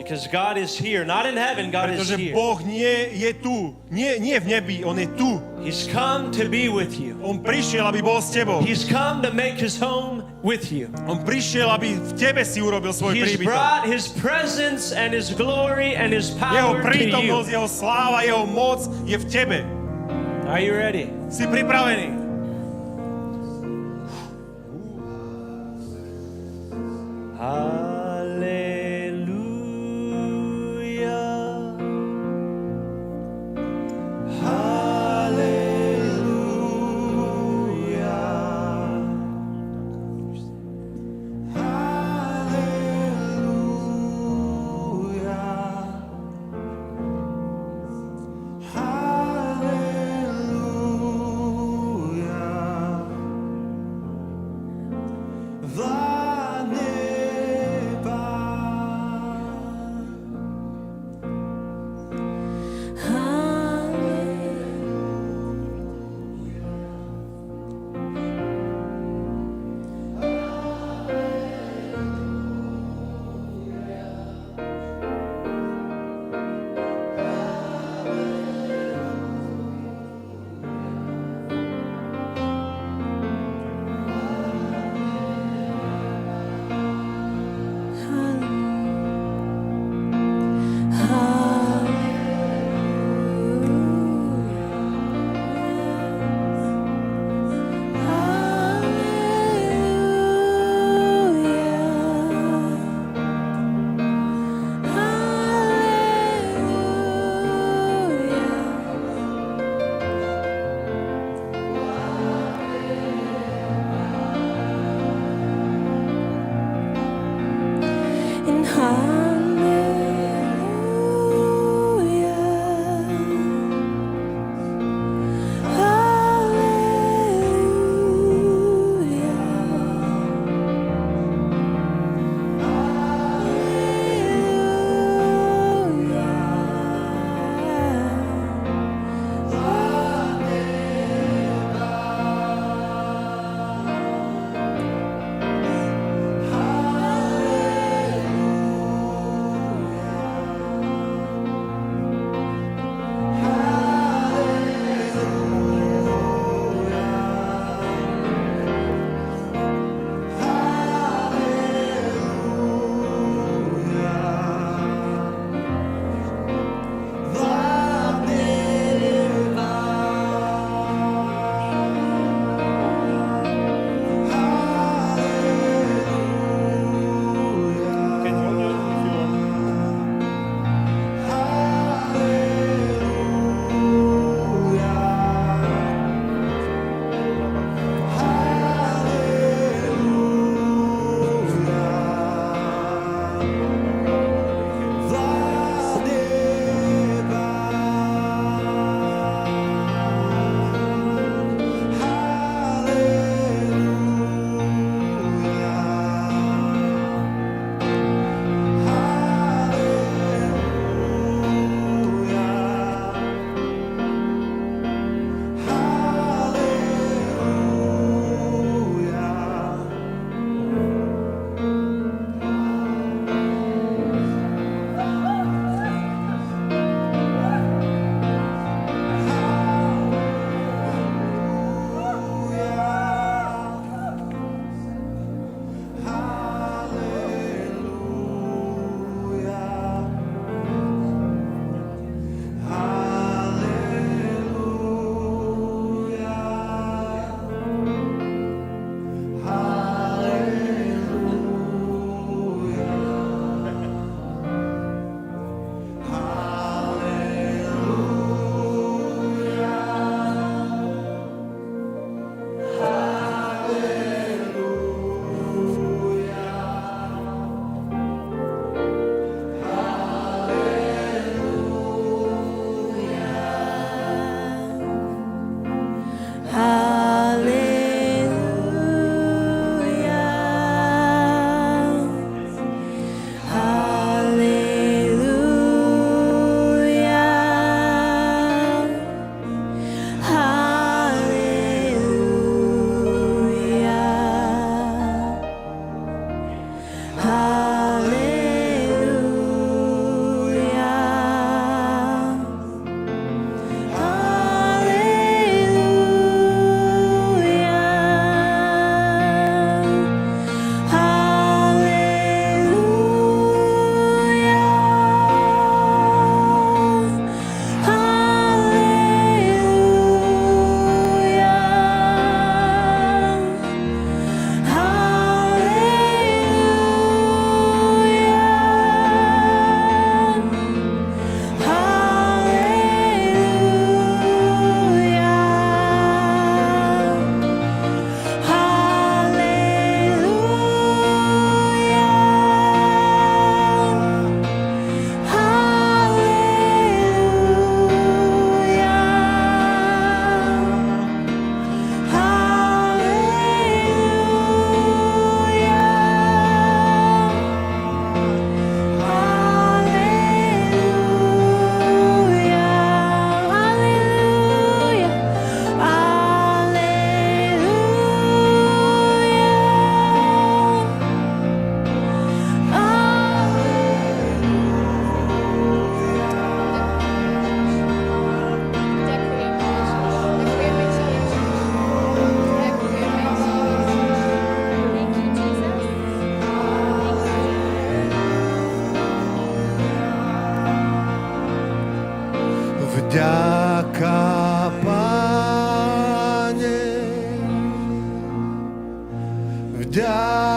Because God is here. Not in heaven, God is Pretože here. Boh nie je tu. Nie v nebi, On je tu. He's come to be with you. On prišiel, aby bol s tebou. He's come to make His home with you. On prišiel, aby v tebe si urobil svoj He's príbytok. brought His presence and His glory and His Jeho power to prítomnosť, you. Jeho sláva, Jeho moc je v tebe. Are you ready? Si pripravený? Hallelujah.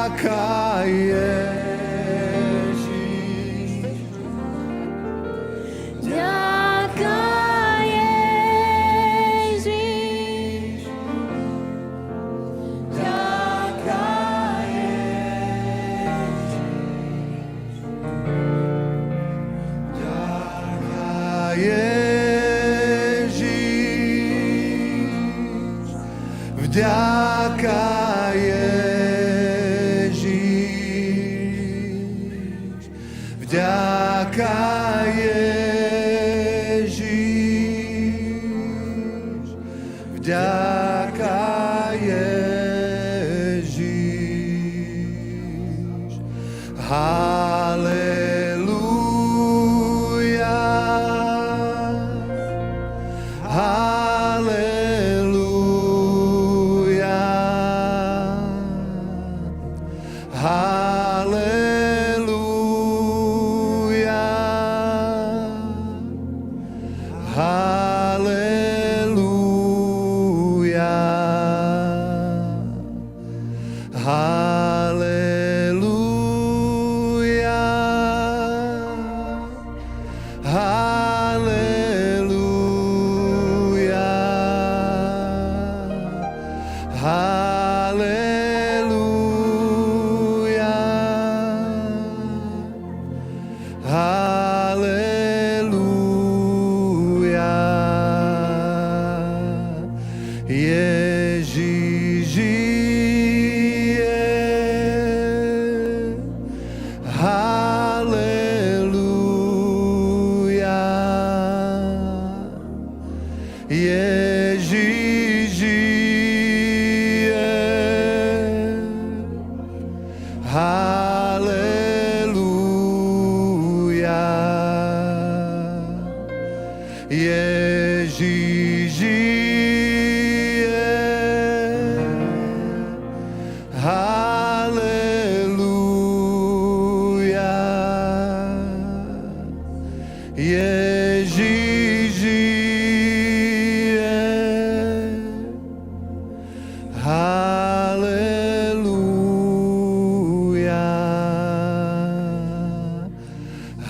Vďaka Ježiš. Vďaka Ježiš. Vďaka Ježiš. Vďaka Ježiš. Vďaka Ježiš. Vďaka Ježiš. Halelúja. Halelúja. Halelúja. Halelúja. Halelúja. Halelúja. Halelúja. Ježiš žije. Halelúja. Ježiš žije. Halelúja. Ježiš žije. Halelúja. Ježiš žije. Halelúja.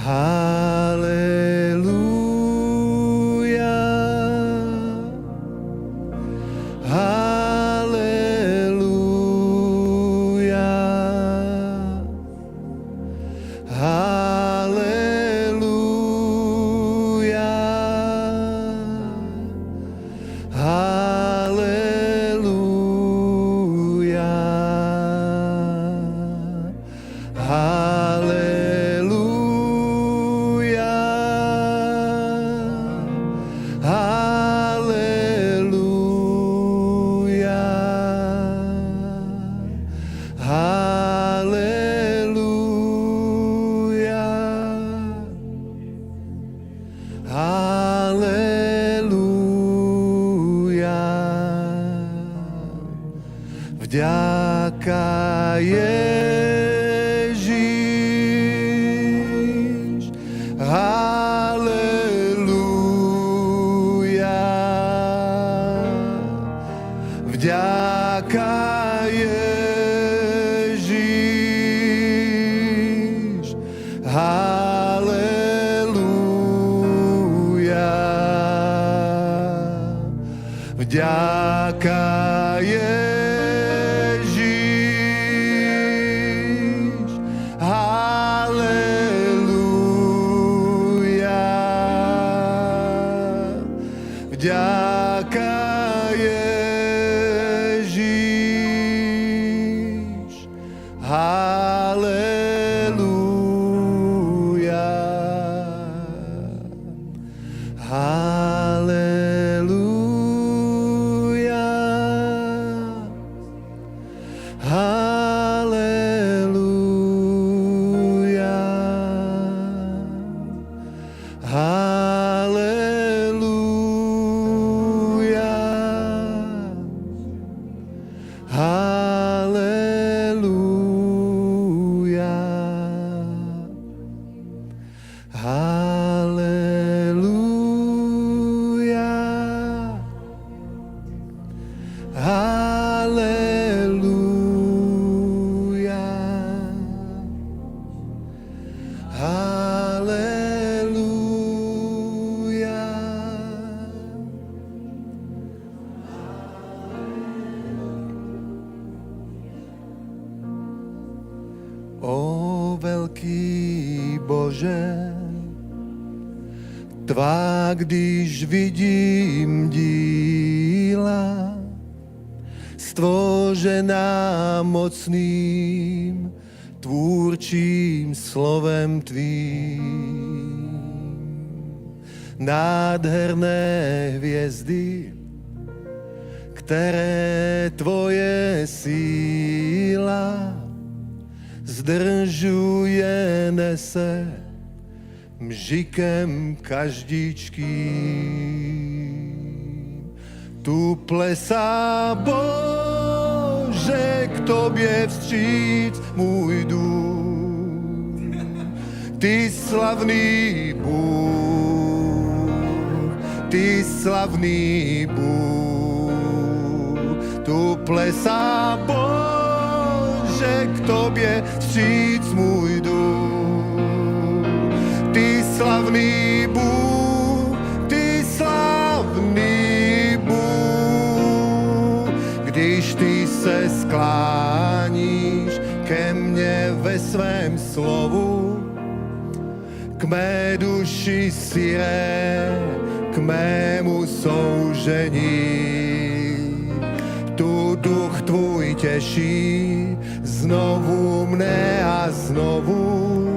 Halelúja. Halelúja. Halelúja. Halelúja. Halelúja. Halelúja. Halelúja. Halelúja. Vďaka Ježiš. Halelúja. Vďaka Ježiš. Halelúja. Vďaka Ježiš. Halelúja. Vďaka Ježiš. Halelúja. Halelúja. Halelúja. Halelúja. Halelúja. Halelúja. Halelúja. O velký Bože, tvá, když vidím díla, stvořená mocným tvůrčím slovem tvým. Nádherné hvězdy, které tvoje síla zdržuje, nese mžikem každičkým. Tu plesá Bože, k tobě vstříc můj duch. Ty slavný Bůh, ty slavný Bůh. Tu plesá Bože, k tobě vstříc můj duch. Ty slavný Bůh, ty slavný Bůh. Když ty se skláníš ke mně ve svém slovu, k mé duši syré, k mému soužení. Tu duch tvůj těší znovu mne a znovu,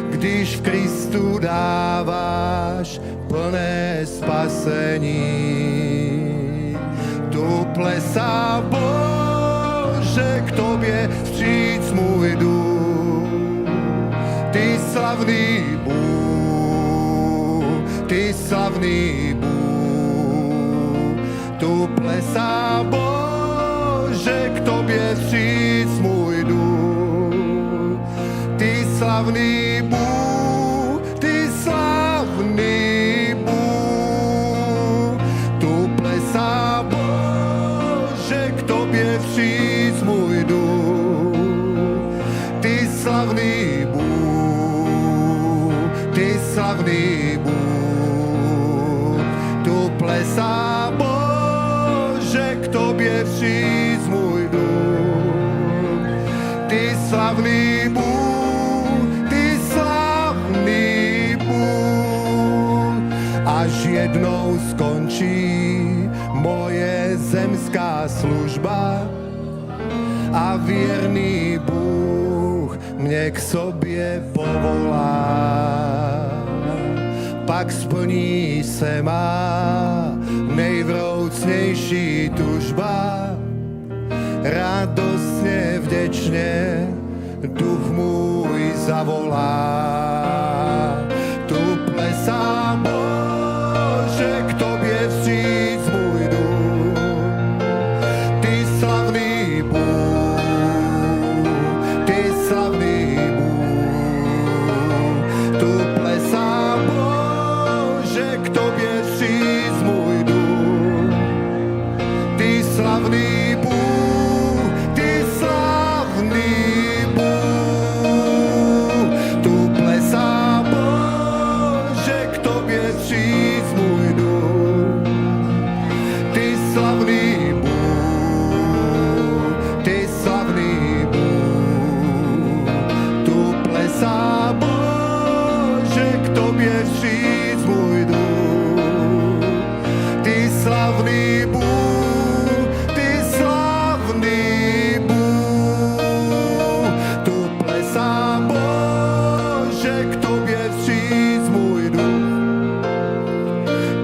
když v Kristu dáváš plné spasení. Tu plesá Bože, k tobě vstříc můj duch. Ty slavný Bůh, ty slavný Bůh. Tu plesá Bože, k tobě vstříc můj duch. Ty slavný Bůh, ty slavný Bůh. Tu plesá Bože, k tobě vstříc můj duch. Ty slavný Bůh, ty slavný Bůh. Tu plesá Bože, k tobě vstříc můj duch. Ty slavný Bůh, ty slavný Bůh. Až jednou skončí moje zemská služba a věrný Bůh mě k sobě povolá. Pak splní se má nejvroucnější tužba, radostně, vděčně duch můj zavolá. Tu plesá Bože, k tobě vstříc můj duch. Ty slavný Bůh, ty slavný Bůh. Tu plesá Bože, k tobě vstříc můj duch. Ty slavný Bůh, ty slavný Bůh. Tu plesá Bože, k tobě vstříc můj duch. Ty slavný Bůh, ty slavný Bůh. Tu plesá Bože, k tobě vstříc můj duch. Ty slavný Bůh, ty slavný Bůh. Tu plesá Bože, k tobě vstříc můj duch.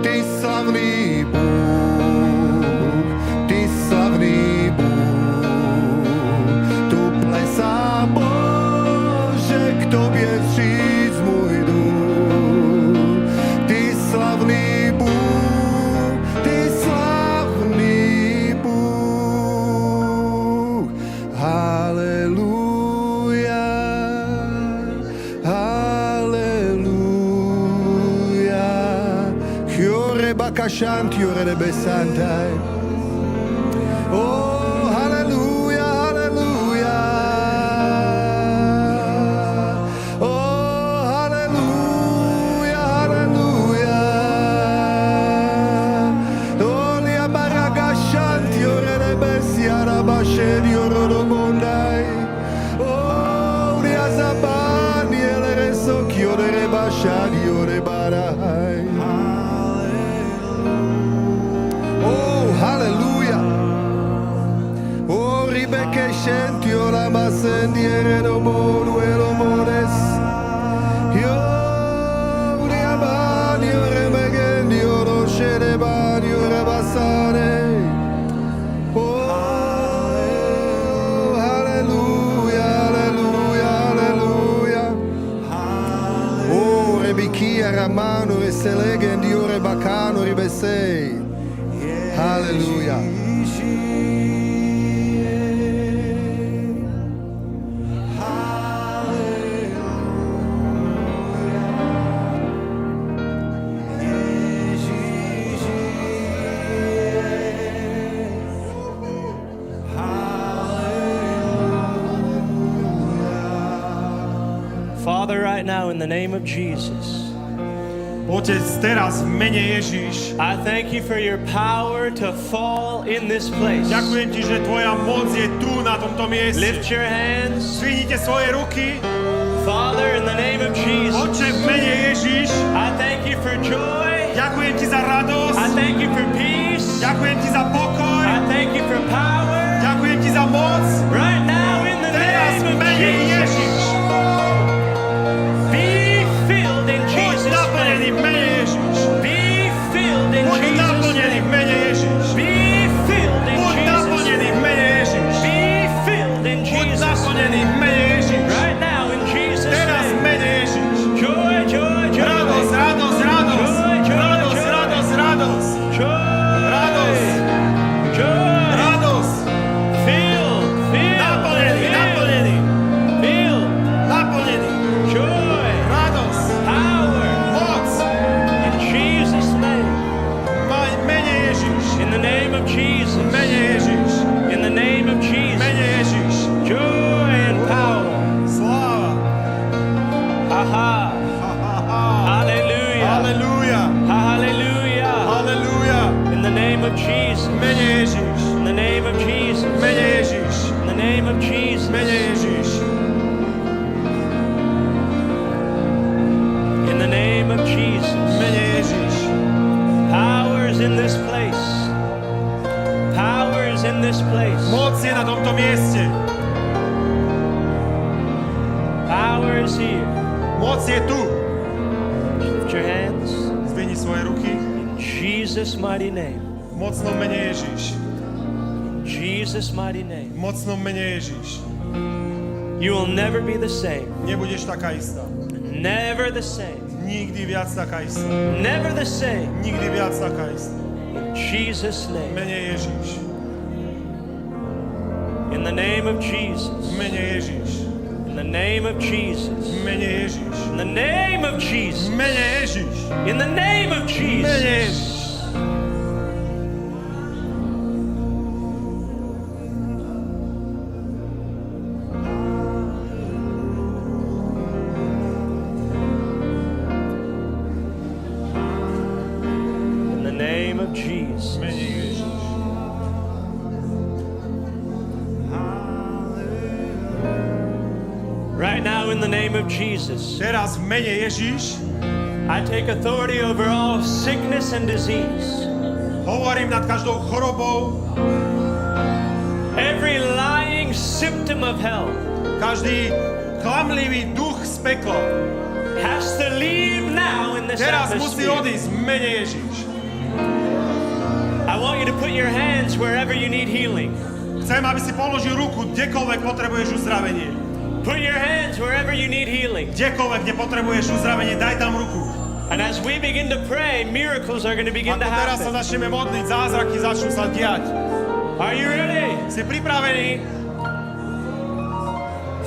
Ty slavný Bůh, ty slavný Bůh. Tu plesá Bože, k tobě vstříc můj duch. Ty slavný Bůh, ty slavný Bůh. Haleluja, haleluja. Chiore bakashant, chiore de besantai. Oh, haleluja, haleluja. Oh, haleluja, haleluja. Oh, lia baragashant, chiore de besiara bashed, chiore de mondai. Oh, Father, right now, in the name of Jesus, Otec, teraz v mene Ježiš, I thank you for your power to fall in this place. ďakujem ti, že tvoja moc je tu na tomto mieste. Lift your hands. Zvihnite svoje ruky. Father, in the name of Jesus, Otče, v mene Ježiš, I thank you for joy. ďakujem ti za radosť. I thank you for peace. Ďakujem ti za pokoj. I thank you for power. Ďakujem ti za moc. Right now, in the Teraz name v of mene Jesus, Ježiš. be filled in Buď Jesus' naplnený name. v mene Ježiš. Be filled in Buď Jesus' naplnený v name. mene Ježiš. Be filled in Buď Jesus' naplnený name. v mene Ježiš. Be filled in Buď Jesus' naplnený name. v mene Ježiš. Right now, in Jesus' Teraz v name. mene Ježiš. Joy, joy, joy. Radosť, radosť, radosť. Joy, joy, Radosť, joy. radosť, radosť. Joy. Radosť. Joy. Radosť. Filled, filled, Naplnený, filled, naplnený. filled. Naplnený. Joy, Radosť. power. Moc. In Jesus' name. V mene Ježiš. In the name of Jesus. V mene Ježiš. In the name of V Jesus. mene Ježiš. Joy and power. Sláva. Aha. Ha, ha, ha. Hallelujah. Halelúja. Hallelujah. Halelúja. In the name of Jesus. V mene Ježiš. In the name of Jesus. V mene Ježiš. In the name of Jesus. V mene Ježiš. In the name of Jesus. V mene Ježiš. Power is in this place. Power is in this place. Moc je na tomto mieste. Power is here. Moc je tu. Lift your hands. Zdvihni svoje ruky. In Jesus' mighty name. V mocnom mene Ježiš. In Jesus' mighty name. V mocnom mene Ježiš. You will never be the same. Nebudeš taká istá. Never the same. Nikdy viac taká istá. Never the same. Nikdy viac taká istá. In Jesus' V name. mene Ježiš. In the name of Jesus. V mene Ježiš. In the name of Jesus. V mene Ježiš. In the name of V Jesus. mene Ježiš. In the name of V mene Jesus. Ježiš. In the name of V Jesus. mene Ježiš. Right now, in the name of Jesus, Teraz v mene Ježiš I take authority over all sickness and disease. hovorím nad každou chorobou, Every lying symptom of hell každý klamlivý duch z pekla. has to leave now in this Teraz musí atmosphere. odísť v mene Ježiš. I want you to put your hands wherever you need healing. Chcem, aby si položil ruku, kdekoľvek potrebuješ uzdravenie. Put your hands wherever you need healing. Kdekoľvek, kde potrebuješ uzdravenie, daj tam ruku. And as we begin to pray, miracles are going to begin Ako to teraz sa happen. začneme modliť, zázraky začnú sa diať. Are you ready? Si pripravený?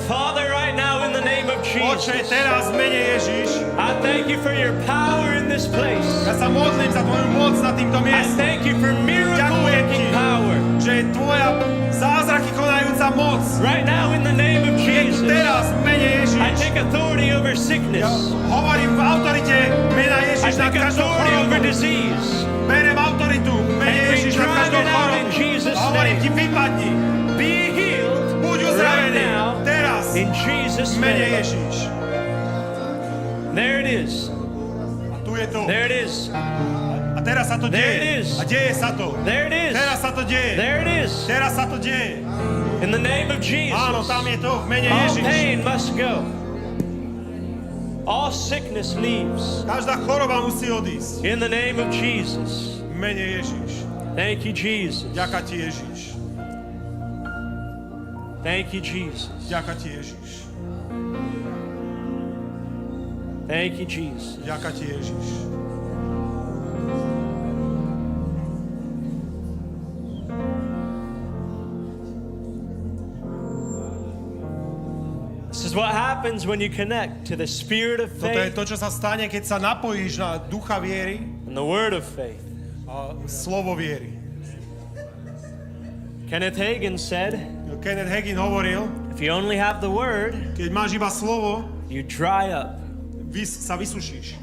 Father, right now in the name of Oče, Jesus, teraz v mene Ježiš, I thank you for your power in this place. ja sa modlím za tvoju moc na týmto I miestom. thank you for miracle Ďakujem working ti, power. že je tvoja zázraky konajúca moc. Right now in the name of Jesus, Teraz v mene I Ježiš, take authority over sickness. hovorím v autorite mena I Ježiš nad take každou authority over chorobou. disease. Berem autoritu v mene And we Ježiš nad drive každou it out in chorobou. Jesus' A hovorím name. ti, vypadni, Be healed buď right uzdravený. now Teraz in Jesus' v mene name. Ježiš. There it is. A tu je to. There it is. A teraz sa to There it deje. is. A deje sa to. There it is. Teraz sa to deje. There it is. Teraz sa to deje. In the name of Jesus. Áno, tam je to v mene All Ježiš. pain must go. All sickness leaves. Každá choroba musí odísť. In the name of Jesus. V mene Ježiš. Thank you, Jesus. Ďaká ti Ježiš. Thank you, Jesus. Ďaká ti Ježiš. Thank you, Jesus. Ďaká ti Ježiš. is what happens when you connect to the spirit of Toto je faith to, čo sa stane, keď sa napojíš na ducha viery and the word of faith. a slovo viery. Kenneth Hagin said, Kenneth Hagin hovoril, if you only have the word, keď máš iba slovo, you dry up. sa vysušíš.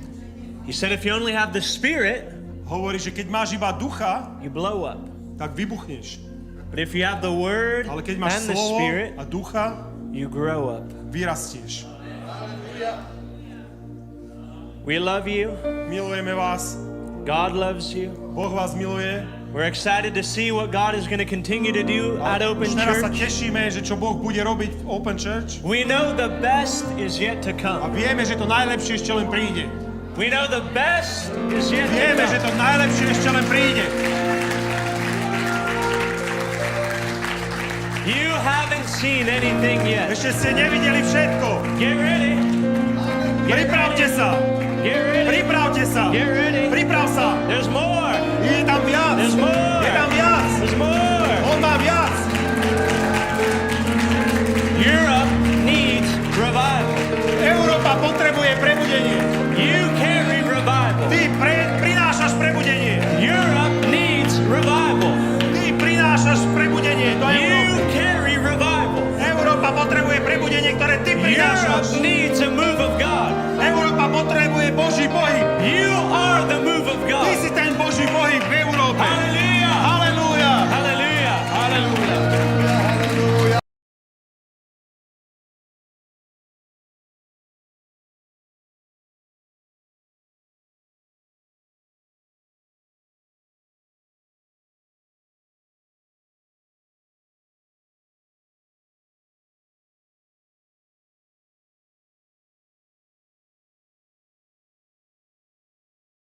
He said, if you only have the spirit, Hovorí, že keď máš iba ducha, you blow up. tak vybuchneš. But if you have the word Ale keď máš and the slovo spirit, a ducha, you grow up. vyrastieš. We love you. Milujeme vás, God loves you. Boh vás miluje. We're excited to see what God is going to continue to do A at Open už teraz sa Church. tešíme, že čo Boh bude robiť v Open Church. We know the best is yet to A come. vieme, že to najlepšie ešte len príde. We know the best is yet to Vieme, že come. to najlepšie ešte len príde. You haven't seen anything yet. Ešte ste nevideli všetko. Get ready. Get Pripravte ready. sa. Get ready. Pripravte sa. Get ready.